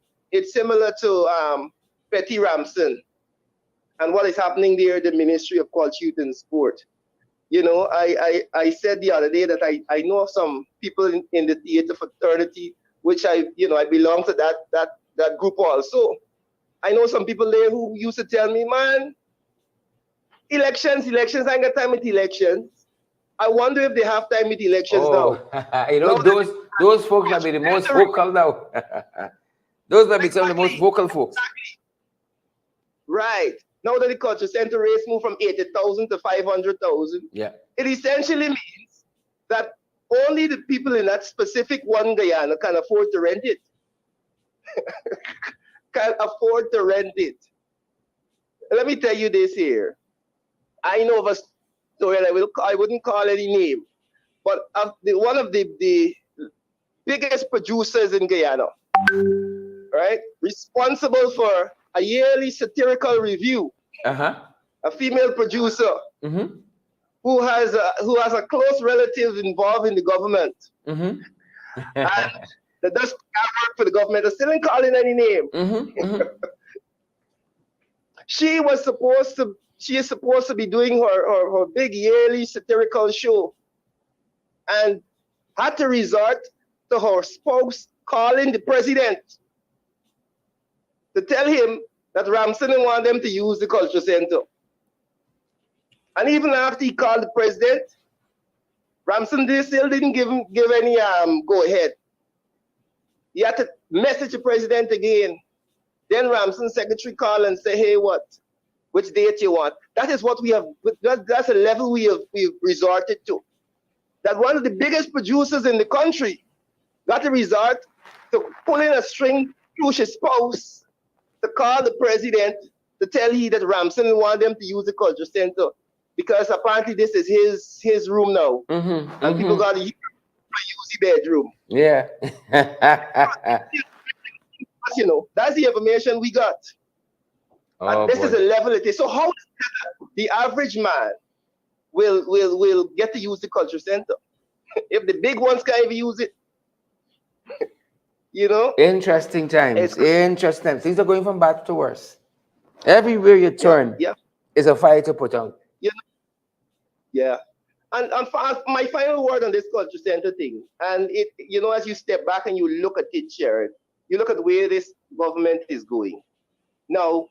Speaker 3: Petty Ramson and what is happening there at the Ministry of Culture, Youth and Sport. I said the other day that I know of some people in the theater fraternity, which I belong to that group also. I know some people there who used to tell me, man, elections, I ain't got time with elections. I wonder if they have time with elections now.
Speaker 1: Those folks might be the most vocal now. Those might be some of the most vocal folks.
Speaker 3: Exactly. Right. Now that the culture center race moved from 80,000 to 500,000, it essentially means that only the people in that specific one Guyana can afford to rent it. Can afford to rent it. Let me tell you this here. I know of a story, and I wouldn't call any name, but one of the biggest producers in Guyana, right, responsible for a yearly satirical review, a female producer who has a close relative involved in the government, and that does work for the government. I still ain't calling any name. She is supposed to be doing her big yearly satirical show, and had to resort to her spouse calling the president to tell him that Ramson didn't want them to use the culture center. And even after he called the president, Ramson still didn't give any go ahead. He had to message the president again. Then Ramson's secretary called and say, hey, which date you want? That is what we have, that's a level we've resorted to. That one of the biggest producers in the country got to resort to pulling a string through his spouse to call the president to tell he that Ramson didn't want them to use the culture center because apparently this is his room now. And people got to use the bedroom.
Speaker 1: Yeah.
Speaker 3: That's the information we got. And this is a level it is. So how the average man will get to use the culture center if the big ones can't even use it?
Speaker 1: Interesting times. Interesting times. Things are going from bad to worse. Everywhere you turn is a fire to put out.
Speaker 3: Yeah. And my final word on this culture center thing, and it, as you step back and you look at it, Sharon, you look at where this government is going. Now,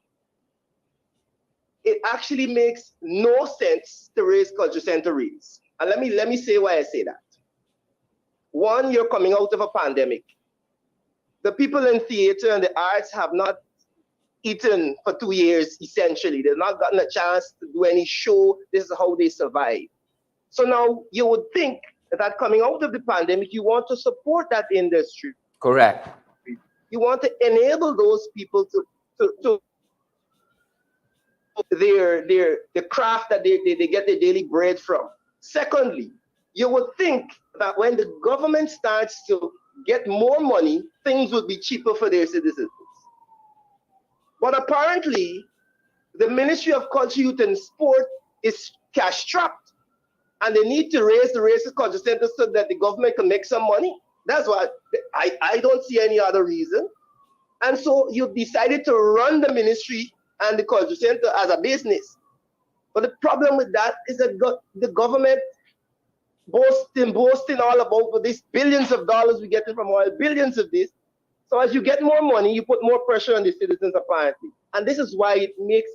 Speaker 3: it actually makes no sense to raise culture center rates. And let me say why I say that. One, you're coming out of a pandemic. The people in theater and the arts have not eaten for 2 years, essentially. They've not gotten a chance to do any show. This is how they survive. So now you would think that coming out of the pandemic, you want to support that industry.
Speaker 1: Correct.
Speaker 3: You want to enable those people to the craft that they get their daily bread from. Secondly, you would think that when the government starts to get more money, things would be cheaper for their citizens. But apparently, the Ministry of Culture, Youth and Sport is cash strapped, and they need to raise the Races Culture Center so that the government can make some money. That's why I don't see any other reason. And so you decided to run the ministry and the culture center as a business. But the problem with that is that the government boasting all about this billions of dollars we're getting from oil, billions of this. So as you get more money, you put more pressure on the citizens apparently. And this is why it makes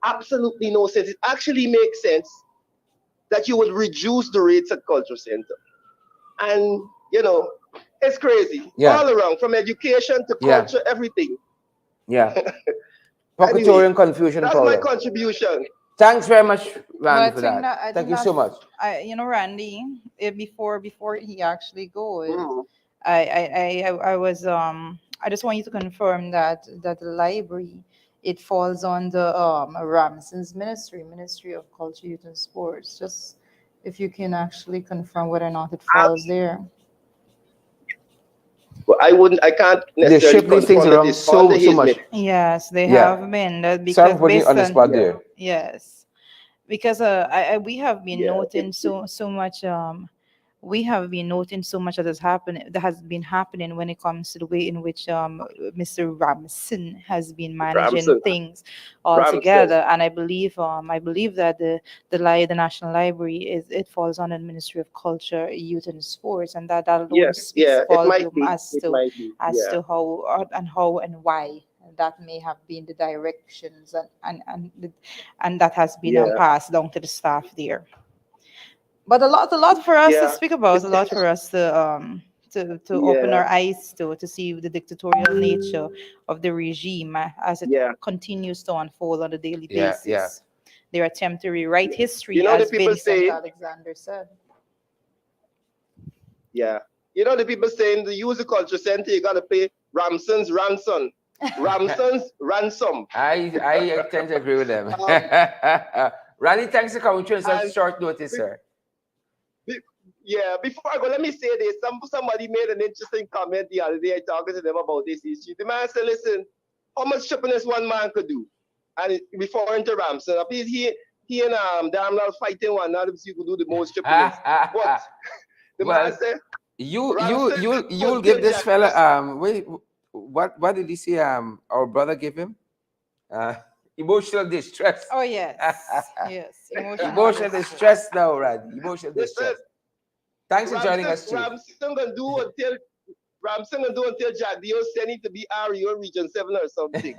Speaker 3: absolutely no sense. It actually makes sense that you would reduce the rates at culture center. And, it's crazy. All around, from education to culture, everything.
Speaker 1: Yeah. Anyway, confusion.
Speaker 3: That's my contribution.
Speaker 1: Thanks very much, Randy, for that. Thank you so much.
Speaker 2: Randy, before he actually goes, I just want you to confirm that the library, it falls on the Ramson's Ministry of Culture, Youth and Sports. Just if you can actually confirm whether or not it falls there.
Speaker 3: Well, I can't necessarily
Speaker 1: shift these things around so much.
Speaker 2: Yes, they have been. Because
Speaker 1: so I'm putting on the spot there.
Speaker 2: Yes, because we have been noting so much. We have been noting so much that has been happening when it comes to the way in which Mr. Ramson has been managing things all together. And I believe that the National Library it falls under the Ministry of Culture, Youth and Sports, and that alone speaks volume as to how and why that may have been the directions and that has been passed down to the staff there. But a lot for us to speak about, a lot for us to open our eyes to see the dictatorial nature of the regime as it continues to unfold on a daily basis. Their attempt to rewrite history, as Vincent Alexander said.
Speaker 3: Yeah. The people saying to use the culture center, you got to pay Ramson's ransom. Ramson's ransom.
Speaker 1: I tend to agree with them. Randy, thanks for coming to such short notice, sir.
Speaker 3: Yeah, before I go, let me say this. Somebody made an interesting comment the other day talking to them about this issue. The man said, listen, how much chippiness one man could do? And before into Ramson, he and Damnal fighting one another to see who could do the most chippiness. What? The man said,
Speaker 1: you'll give this fella wait, what did he say our brother give him? Emotional distress.
Speaker 2: Oh yes. Yes.
Speaker 1: Emotional distress now, Randy. Emotional distress. Thanks for joining us too.
Speaker 3: Ramson gonna do until Jack Dio send him to be REO Region 7 or something.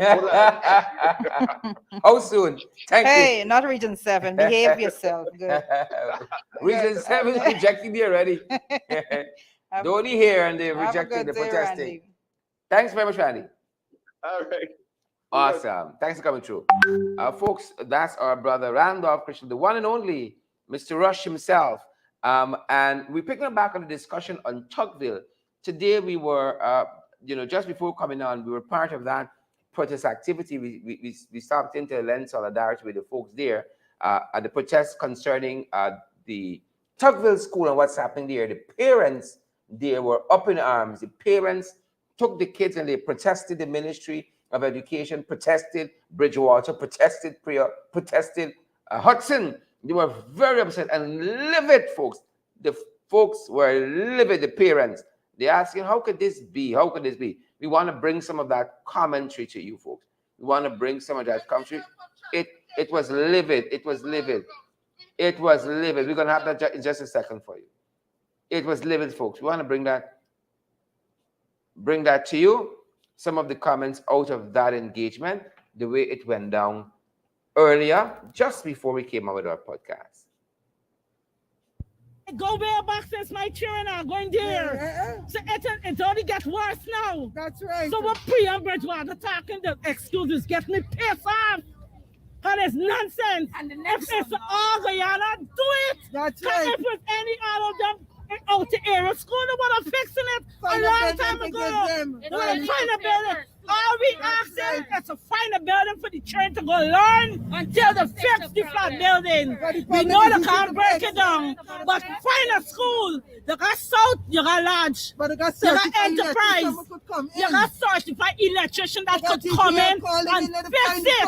Speaker 1: How soon? Thank you.
Speaker 2: Hey, not Region 7. Behave yourself. Good.
Speaker 1: Region 7 is rejecting me already. The only here and they're rejecting the protesting. Randy. Thanks very much, Randy.
Speaker 3: All right.
Speaker 1: Awesome. Thanks for coming through. Folks, that's our brother Randolph Christian, the one and only Mr. Rush himself. And we're picking up back on the discussion on Tugville. Today we were, just before coming on, we were part of that protest activity. We stopped in to lend solidarity with the folks there at the protest concerning the Tugville school and what's happening there. The parents, they were up in arms. The parents took the kids and they protested the Ministry of Education, protested Bridgewater, protested Priya, protested Hudson. They were very upset and livid, folks. The folks were livid, the parents. They're asking, how could this be? How could this be? We want to bring some of that commentary to you, folks. We want to bring some of that commentary. It was livid. It was livid. It was livid. We're going to have that in just a second for you. It was livid, folks. We want to bring that to you. Some of the comments out of that engagement, the way it went down earlier, just before we came out with our podcast.
Speaker 4: Go way back since my children are going there. So it only gets worse now.
Speaker 5: That's right.
Speaker 4: So what Priya and Bridgewater talking, the excuses get me pissed off. Because it's nonsense. And the next if it's all Guyana, do it.
Speaker 5: That's right.
Speaker 4: If it's any other of them out the area school, they would have fixing it a long time ago. They want to find a building. All we asking is to find a building for the children to go learn until they fix the flat building. We know they can't break it down, but find a school. You got South, you got Lodge, you got Enterprise, you got certified electrician that could come in and fix it.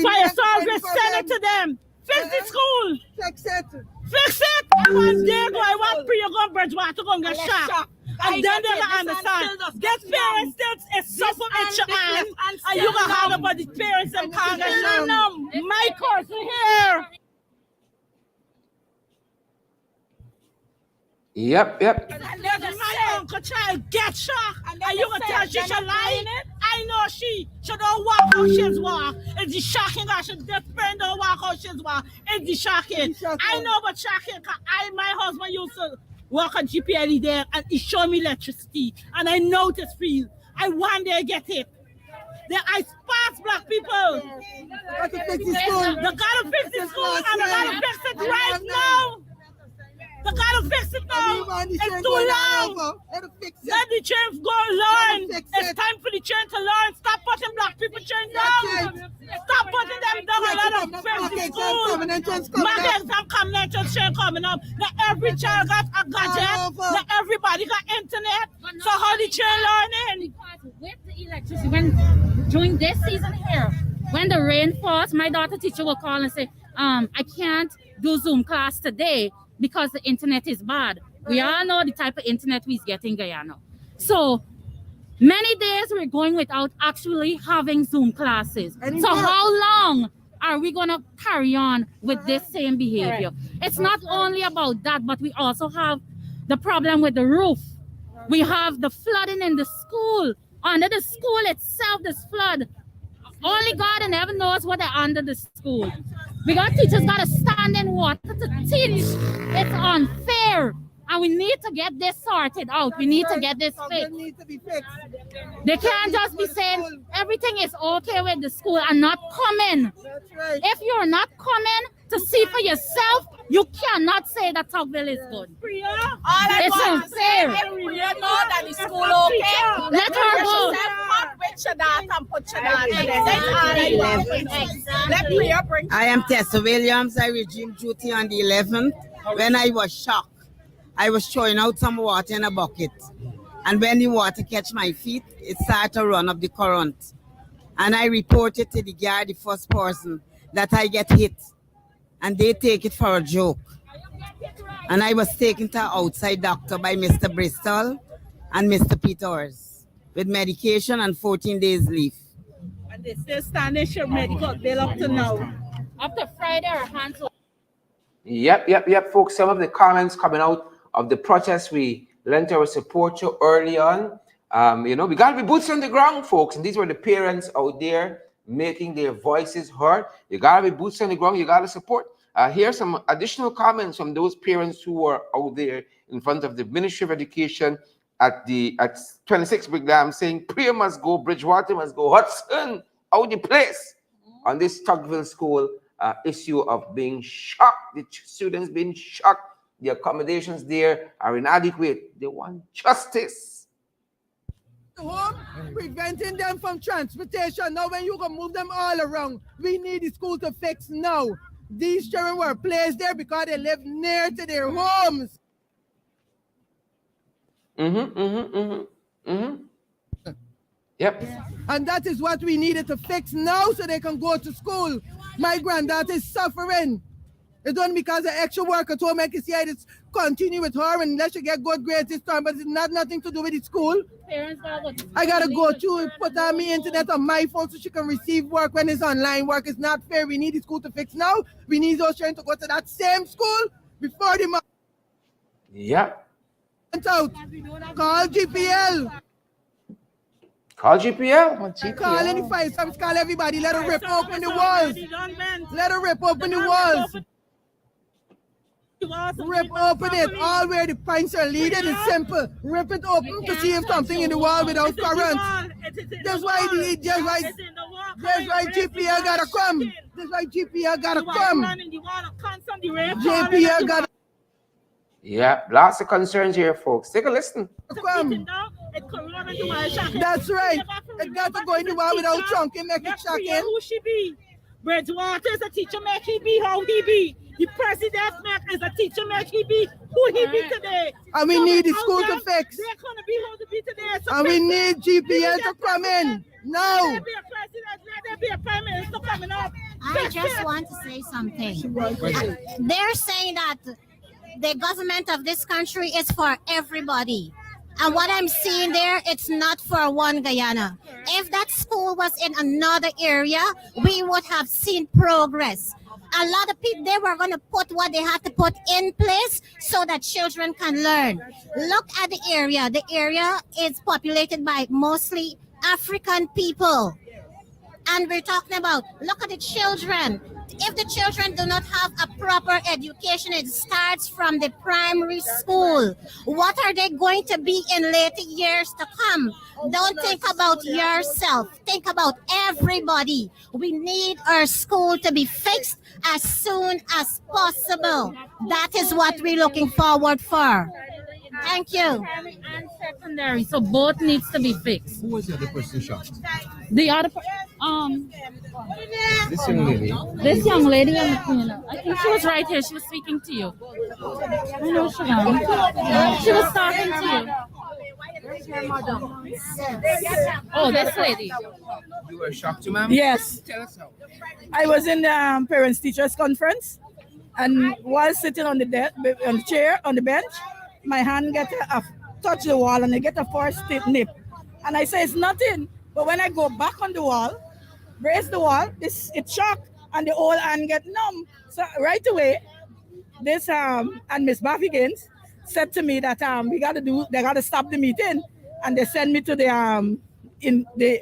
Speaker 4: Fire service, send it to them. Fix the school.
Speaker 5: Fix it.
Speaker 4: Fix it. And one day go, I want Priya go and Bridgewater go and get shot. And then they're going to understand. This parents still is suffer at your hand. And you going to have about the parents and can't get my cousin here.
Speaker 1: Yep.
Speaker 4: And then my uncle child get shot. And you going to tell she should lie in it? I know she don't walk how she's walk. It's the shocking that she just friend don't walk how she's walk. It's the shocking. I know about shocking because my husband used to work on GPLE there and he showed me electricity. And I know this field. I one day get it. I sparks black people.
Speaker 5: They got to fix the school.
Speaker 4: They got to fix the school and they got to fix it right now. They gotta fix it now. It's too long. Let the children go learn. It's time for the children to learn. Stop putting black people children down. Stop putting them down and let them fix the school. Mark exam coming up, children coming up. Not every child got a gadget. Not everybody got internet. So how the children learning?
Speaker 6: Because with the electricity, during this season here, when the rain falls, my daughter teacher will call and say, I can't do Zoom class today because the internet is bad. We all know the type of internet we're getting in Guyana. So many days we're going without actually having Zoom classes. So how long are we going to carry on with this same behavior? It's not only about that, but we also have the problem with the roof. We have the flooding in the school. Under the school itself, there's flood. Only God and heaven knows what they're under the school. We got teachers got to stand in water to teach. It's unfair. And we need to get this sorted out. We need to get this fixed. They can't just be saying everything is okay with the school and not coming. If you're not coming to see for yourself, you cannot say that Tugville is good. It's unfair.
Speaker 7: You know that the school okay.
Speaker 6: Let her go.
Speaker 8: I am Tessa Williams. I resumed duty on the 11th when I was shocked. I was throwing out some water in a bucket. And when the water catch my feet, it started to run up the current. And I reported to the guard, the first person, that I get hit. And they take it for a joke. And I was taken to an outside doctor by Mr. Bristol and Mr. Peters with medication and 14 days leave.
Speaker 4: And they still standing your medical bill up to now.
Speaker 6: Up to Friday, our hands will.
Speaker 1: Yep, folks. Some of the comments coming out of the protest we lent our support to early on. We got to be boots on the ground, folks. And these were the parents out there making their voices heard. You got to be boots on the ground. You got to support. Here's some additional comments from those parents who were out there in front of the Ministry of Education at 26 Big Dam saying, Priya must go, Bridgewater must go, Hudson, out the place on this Tugville school issue of being shocked. The students being shocked. The accommodations there are inadequate. They want justice.
Speaker 5: Home, preventing them from transportation. Now when you can move them all around, we need the school to fix now. These children were placed there because they live near to their homes.
Speaker 1: Yep.
Speaker 5: And that is what we needed to fix now so they can go to school. My granddaughter is suffering. It's only because the extra work at home, I can see I just continue with her unless you get good grades this time, but it's not nothing to do with the school. I gotta go to and put on my internet on my phone so she can receive work when it's online work. It's not fair. We need the school to fix now. We need those children to go to that same school before the month.
Speaker 1: Yep.
Speaker 5: Out. Call GPL.
Speaker 1: Call GPL.
Speaker 5: Call any fire service. Call everybody. Let her rip open the walls. Let her rip open the walls. Rip open it. All where the pints are leading is simple. Rip it open to see if something in the wall without current. That's why GPL gotta come. That's why GPL gotta come. GPL gotta.
Speaker 1: Yeah, lots of concerns here, folks. Take a listen.
Speaker 5: Come. That's right. It got to go in the wall without trunking, make it shocking.
Speaker 4: Who she be? Bridgewater is a teacher, make he be how he be. The president is a teacher, make he be who he be today.
Speaker 5: And we need the school to fix.
Speaker 4: They're going to be who to be today. So
Speaker 5: and we need GPL to come in. No.
Speaker 4: Let there be a president, let there be a prime minister coming up.
Speaker 9: I just want to say something. They're saying that the government of this country is for everybody. And what I'm seeing there, it's not for one Guyana. If that school was in another area, we would have seen progress. A lot of people, they were going to put what they had to put in place so that children can learn. Look at the area. The area is populated by mostly African people. And we're talking about, look at the children. If the children do not have a proper education, it starts from the primary school. What are they going to be in later years to come? Don't think about yourself. Think about everybody. We need our school to be fixed as soon as possible. That is what we're looking forward for. Thank you.
Speaker 6: Primary and secondary, so both needs to be fixed.
Speaker 10: Who was the other person shot?
Speaker 6: The other,
Speaker 1: This young lady.
Speaker 6: this young lady on the corner. I think she was right here. She was speaking to you. I know she was. She was talking to you. Oh, this lady.
Speaker 10: You were shocked too, ma'am?
Speaker 4: Yes.
Speaker 10: Tell us how.
Speaker 4: I was in the parents teachers conference, and while sitting on the chair on the bench, my hand touch the wall and I get a first nip, and I say it's nothing. But when I go back on the wall, raise the wall, it shocked and the whole hand get numb. So right away, this and Miss Baffigans said to me that they gotta stop the meeting, and they send me to the in the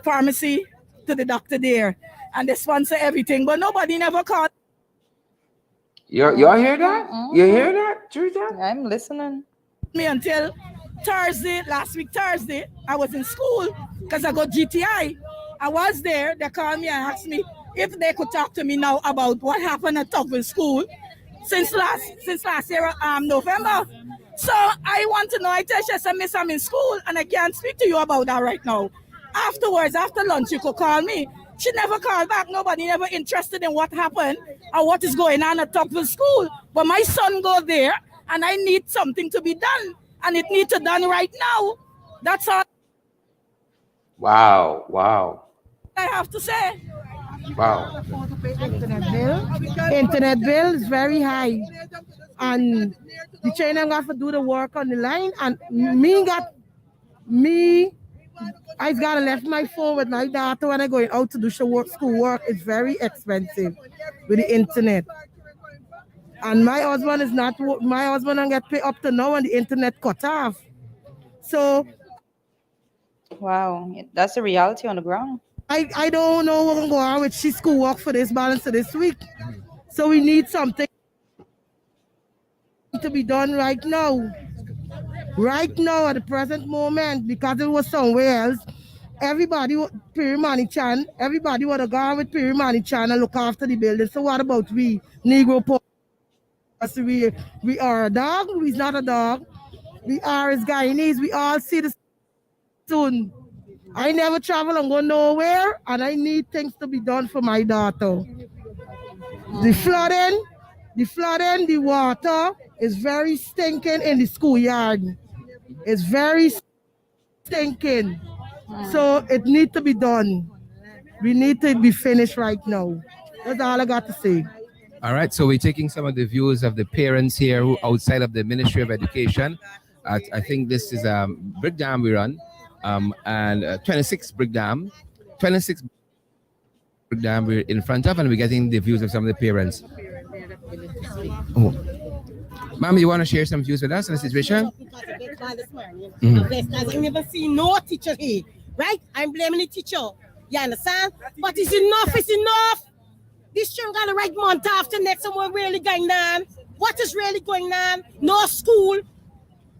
Speaker 4: pharmacy to the doctor there, and they sponsor everything, but nobody never called
Speaker 1: Y'all hear that? You hear that, Teresa?
Speaker 2: I'm listening.
Speaker 4: me until last week Thursday. I was in school because I got GTI. I was there. They called me and asked me if they could talk to me now about what happened at Tugville School since last year, November. So I want to know. I tell you, Miss, I'm in school and I can't speak to you about that right now. Afterwards, after lunch, you could call me. She never called back. Nobody never interested in what happened or what is going on at Tucville School. But my son go there, and I need something to be done, and it needs to be done right now. That's all.
Speaker 1: Wow.
Speaker 4: I have to say.
Speaker 1: Wow.
Speaker 5: Internet bill is very high, and the China got to do the work on the line, and I've got to left my phone with my daughter when I'm going out to do school work. It's very expensive with the internet. And my husband don't get paid up to now and the internet cut off. So.
Speaker 2: Wow, that's the reality on the ground.
Speaker 5: I don't know what's going on with school work for this balance of this week. So we need something to be done right now. Right now, at the present moment, because it was somewhere else, everybody would Chan, everybody would have gone with Pirimani Chan and look after the building. So what about we, Negro poor? We are a dog, we's not a dog. We are as Guyanese, we all see the soon. I never travel and go nowhere, and I need things to be done for my daughter. The flooding, the water is very stinking in the schoolyard. It's very stinking. So it needs to be done. We need to be finished right now. That's all I got to say.
Speaker 10: All right, so we're taking some of the views of the parents here who outside of the Ministry of Education. I think this is Brick Dam we run, and 26 Brick Dam. 26 Brick Dam we're in front of, and we're getting the views of some of the parents. Oh. Ma'am, you want to share some views with us on the situation?
Speaker 11: I've never seen no teacher here, right? I'm blaming the teacher. You understand? But it's enough. This children got the right month after next, and we're really going down. what is really going on? No school.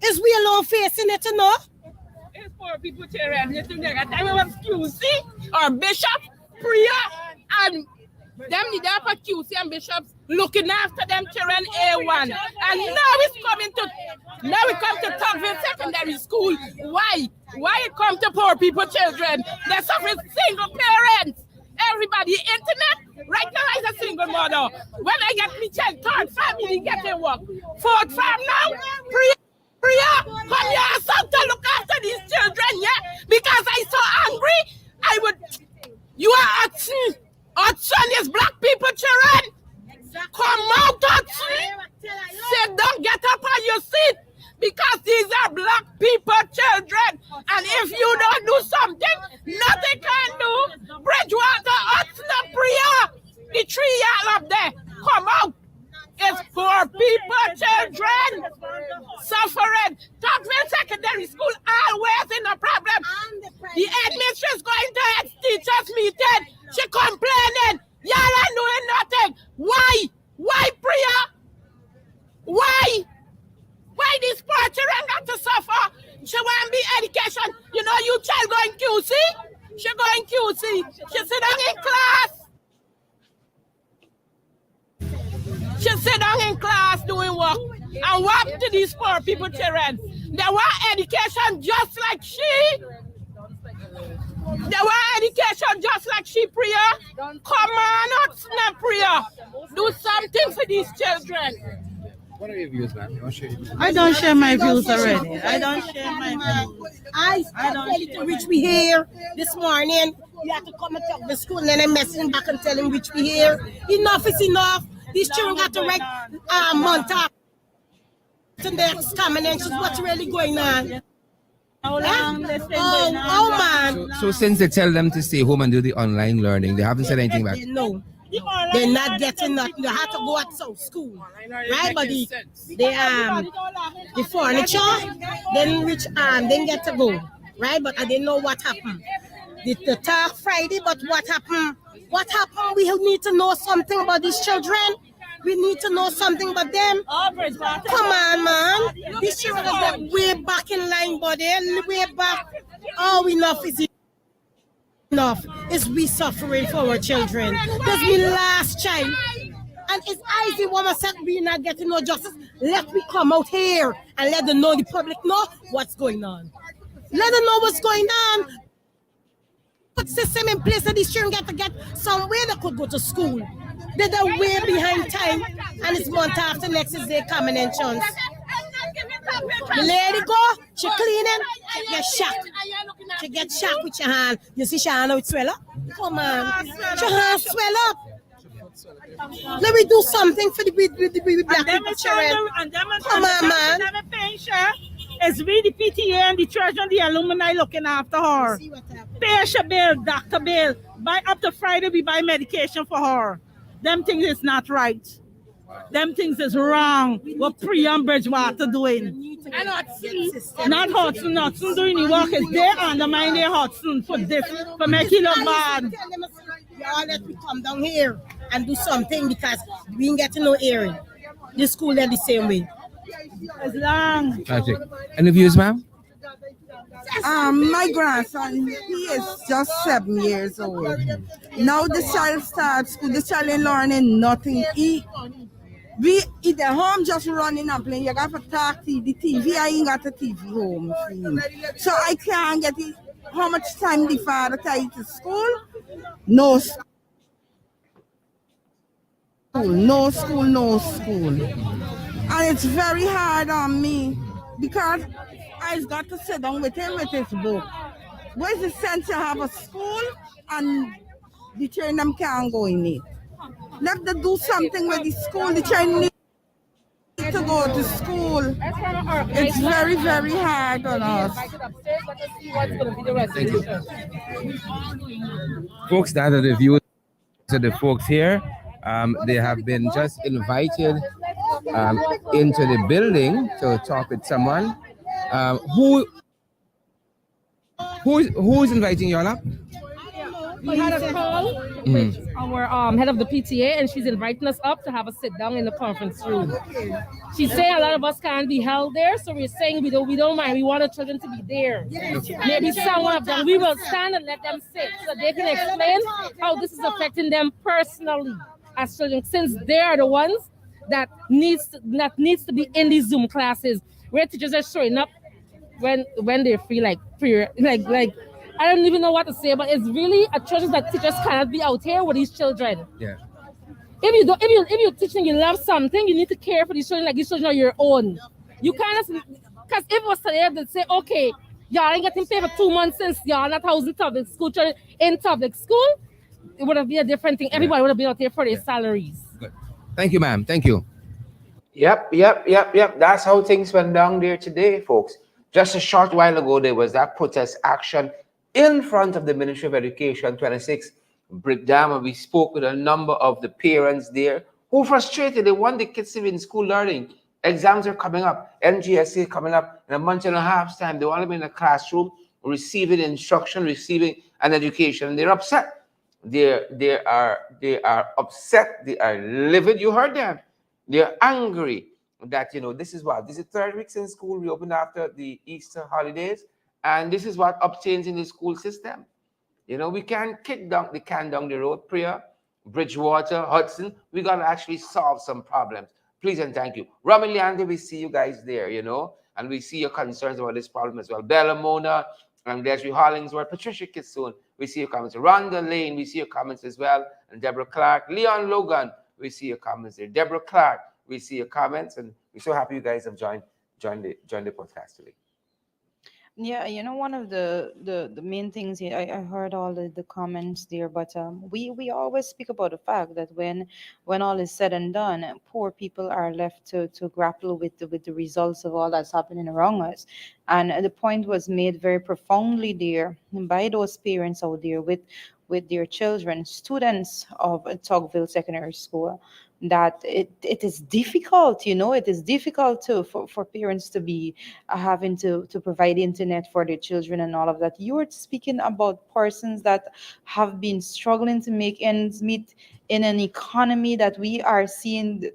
Speaker 11: Is we alone facing it, you know?
Speaker 4: It's poor people children. You think that time it was QC or Bishop, Priya, and them need up at QC and Bishops looking after them children A1. And now it's coming to Tugville Secondary School. Why? Why it come to poor people children? They're suffering single parents. Everybody, internet, right now is a single mother. When I get me child, third family getting work. Fourth farm now, Priya, come here, son, to look after these children, yeah? Because I so angry, you are Hudson is black people children. Come out, Hudson. Sit down, get up on your seat. Because these are black people children. And if you don't do something, nothing can do. Bridgewater, Hudson, Priya, the tree y'all up there. Come out. It's poor people, children, suffering. Tugville Secondary School always in a problem. The administration is going to head teachers meeting. She complaining. Y'all are doing nothing. Why? Why, Priya? Why? Why these poor children got to suffer? She want to be education. You know, you child going QC? She going QC. She sit down in class. She sit down in class doing work. And what to these poor people children? They want education just like she. They want education just like she, Priya. Come on, not snap, Priya. Do something for these children.
Speaker 10: What are your views, ma'am?
Speaker 11: I don't share my views already. I don't share my views. I don't to reach me here this morning. You have to come and talk to the school and then I'm messaging back and tell him reach me here. Enough is enough. These children got to write month up. The next coming and what's really going on.
Speaker 4: How long
Speaker 11: man.
Speaker 10: So since they tell them to stay home and do the online learning, they haven't said anything back?
Speaker 11: No. They're not getting nothing. They have to go at some school. Right? But the furniture, then then get to go. Right? But I didn't know what happened. The talk Friday, but what happened? What happened? We need to know something about these children. We need to know something about them. Come on, man. These children are way back in line, buddy. Way back. Oh, enough is enough. Is we suffering for our children. That's my last child. And it's easy woman said we not getting no justice. Let me come out here and let them know, the public know what's going on. Let them know what's going on. Put system in place that these children get somewhere they could go to school. They're way behind time, and it's month after next is their coming and chance. The lady go, she cleaning, she get shocked. She get shocked with your hand. You see her hand how it swell up? Come on. Your hand swell up. Let me do something for the black people children. Come on, man.
Speaker 4: It's we the PTA and the church and the alumni looking after her. Patient bill, doctor bill. By up to Friday, we buy medication for her. Them things is not right. Them things is wrong. What Priya and Bridgewater doing? Not Hudson. Hudson doing the work is they undermine their Hudson for this, for making it look bad.
Speaker 11: Y'all let me come down here and do something because we ain't getting no hearing. The school are the same way.
Speaker 4: As long.
Speaker 10: Tragic. Any views, ma'am?
Speaker 5: My grandson, he is just 7 years old. Now the child starts school, the child ain't learning nothing. We at the home just running and playing. You got to talk to the TV. I ain't got a TV home for him. So I can't get it. How much time the father take to school? No school. No school, no school. And it's very hard on me because I've got to sit down with him with his book. Where's the sense to have a school and the children can't go in it? Let them do something with the school. The children need to go to school. It's very, very hard on us.
Speaker 10: Thank you. Folks, that are the views of the folks here. They have been just invited into the building to talk with someone. Who's inviting you all up?
Speaker 12: We had a call with our head of the PTA, and she's inviting us up to have a sit down in the conference room. She's saying a lot of us can't be held there, so we're saying we don't mind. We want the children to be there. Maybe some of them we will stand and let them sit so they can explain how this is affecting them personally as children, since they are the ones that needs to be in these Zoom classes where teachers are showing up when they feel like I don't even know what to say, but it's really a choice that teachers cannot be out here with these children.
Speaker 10: Yeah.
Speaker 12: If you're teaching, you love something, you need to care for these children like these children are your own. You can't, because if it was today, they'd say, okay, y'all ain't getting paid for 2 months since y'all not housing public school children in public school. It would have been a different thing. Everybody would have been out there for their salaries.
Speaker 10: Good. Thank you, ma'am. Thank you.
Speaker 1: Yep. That's how things went down there today, folks. Just a short while ago, there was that protest action in front of the Ministry of Education, 26 Brick Dam, and we spoke with a number of the parents there who frustrated. They want the kids to be in school learning. Exams are coming up, NGSA coming up in a month and a half's time. They want to be in a classroom, receiving instruction, receiving an education. They're upset. They are upset. They are livid. You heard them. They're angry that, this is the 3rd week since school reopened after the Easter holidays. And this is what obtains in the school system. We can't kick down the can down the road. Priya, Bridgewater, Hudson, we got to actually solve some problems. Please and thank you. Romilly Andy, we see you guys there, and we see your concerns about this problem as well. Bella Mona and Leslie Hollingsworth, Patricia Kitsoon, we see your comments. Rhonda Lane, we see your comments as well. And Deborah Clark, Leon Logan, we see your comments there. Deborah Clark, we see your comments, and we're so happy you guys have joined the podcast today.
Speaker 2: Yeah, one of the main things here, I heard all the comments there, but we always speak about the fact that when all is said and done, poor people are left to grapple with the results of all that's happening around us. And the point was made very profoundly there by those parents out there with their children, students of Tugville Secondary School, that it is difficult, it is difficult for parents to be having to provide internet for their children and all of that. You're speaking about persons that have been struggling to make ends meet in an economy that we are seeing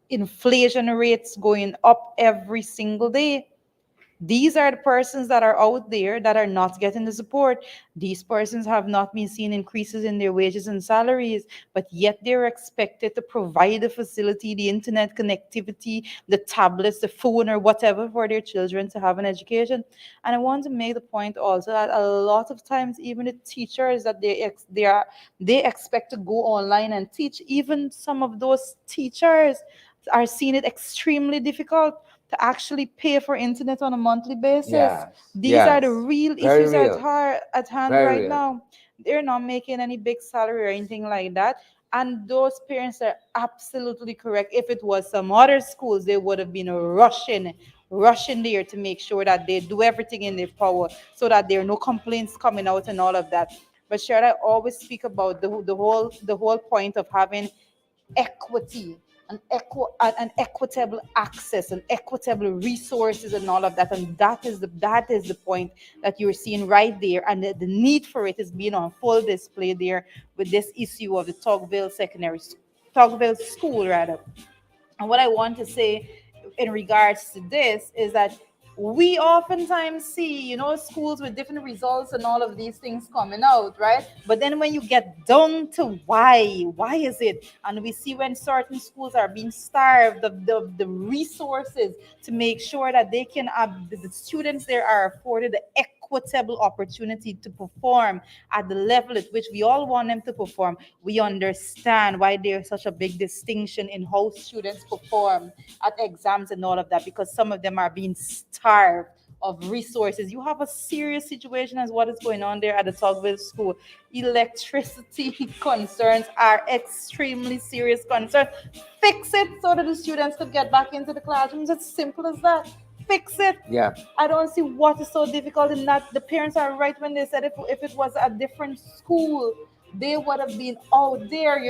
Speaker 2: inflation rates going up every single day. These are the persons that are out there that are not getting the support. These persons have not been seeing increases in their wages and salaries, but yet they're expected to provide the facility, the internet connectivity, the tablets, the phone, or whatever for their children to have an education. And I want to make the point also that a lot of times, even the teachers that they expect to go online and teach, even some of those teachers are seeing it extremely difficult to actually pay for internet on a monthly basis. These are the real issues at hand right now. They're not making any big salary or anything like that. And those parents are absolutely correct. If it was some other schools, they would have been rushing there to make sure that they do everything in their power so that there are no complaints coming out and all of that. But Sharon, I always speak about the whole point of having equity, an equitable access and equitable resources and all of that. And that is the point that you're seeing right there. And the need for it is being on full display there with this issue of the Tugville school rather. And what I want to say in regards to this is that we oftentimes see, schools with different results and all of these things coming out, right? But then when you get down to why is it? And we see when certain schools are being starved of the resources to make sure that they can the students there are afforded the equitable opportunity to perform at the level at which we all want them to perform. We understand why there's such a big distinction in how students perform at exams and all of that, because some of them are being starved of resources. You have a serious situation as what is going on there at the Tugville school. Electricity concerns are extremely serious concerns. Fix it so that the students could get back into the classrooms. It's simple as that. Fix it.
Speaker 1: Yeah.
Speaker 2: I don't see what is so difficult in that. The parents are right when they said if it was a different school, they would have been out there,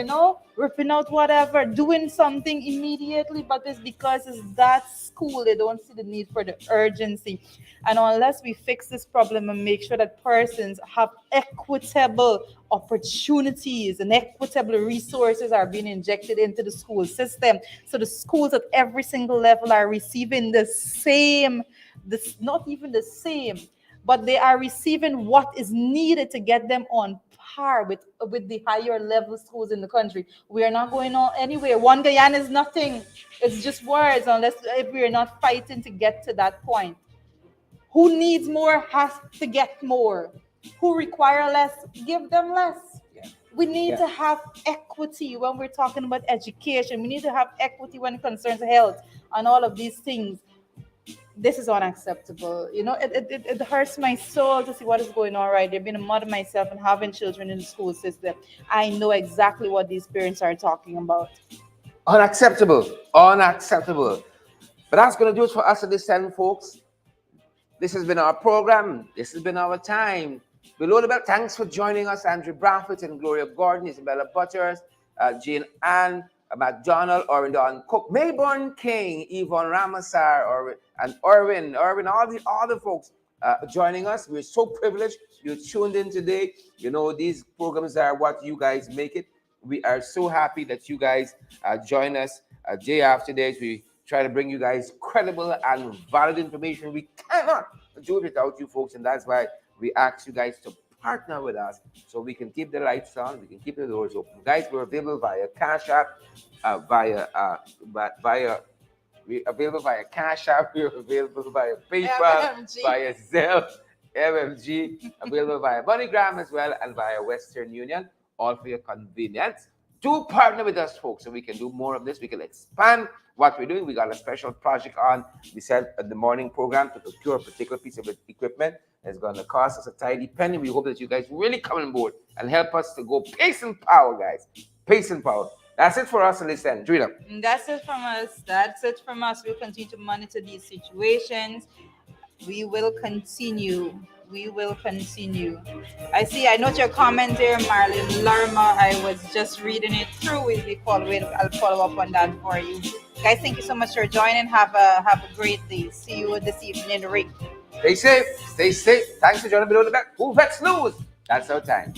Speaker 2: ripping out whatever, doing something immediately. But it's because it's that school, they don't see the need for the urgency. And unless we fix this problem and make sure that persons have equitable opportunities and equitable resources are being injected into the school system, so the schools at every single level are receiving the same, not even the same, but they are receiving what is needed to get them on par with the higher level schools in the country. We are not going on anywhere. One Guyana is nothing. It's just words, unless if we are not fighting to get to that point. Who needs more has to get more. Who require less, give them less. We need to have equity when we're talking about education. We need to have equity when it concerns health and all of these things. This is unacceptable. It hurts my soul to see what is going on right there. Being a mother myself and having children in the school system, I know exactly what these parents are talking about.
Speaker 1: Unacceptable. Unacceptable. But that's going to do it for us at this time, folks. This has been our program. This has been our time. Below the belt, thanks for joining us, Andrew Braffett and Gloria Gordon, Isabella Butters, Jane Ann McDonald, Orin Don Cook, Mayborn King, Yvonne Ramasar, and Irwin, all the other folks joining us. We're so privileged you tuned in today. These programs are what you guys make it. We are so happy that you guys join us day after day. We try to bring you guys credible and valid information. We cannot do it without you folks, and that's why we ask you guys to partner with us so we can keep the lights on, we can keep the doors open. Guys, we're available via Cash App, we're available via Cash App, we're available via PayPal,
Speaker 2: MMG.
Speaker 1: via Zelle, MMG, available via MoneyGram as well, and via Western Union, all for your convenience. Do partner with us, folks, so we can do more of this. We can expand what we're doing. We got a special project on, we said, at the morning program to procure a particular piece of equipment. It's going to cost us a tidy penny. We hope that you guys really come on board and help us to go pace and power, guys. Pace and power. That's it for us on this end. Drina.
Speaker 2: That's it from us. That's it from us. We'll continue to monitor these situations. We will continue. We will continue. I note your comment there, Marlene Lerma. I was just reading it through. I'll follow up on that for you. Guys, thank you so much for joining. Have a great day. See you this evening in the ring.
Speaker 1: Stay safe. Stay safe. Thanks for joining Below the Belt. Who vets lose? That's our time.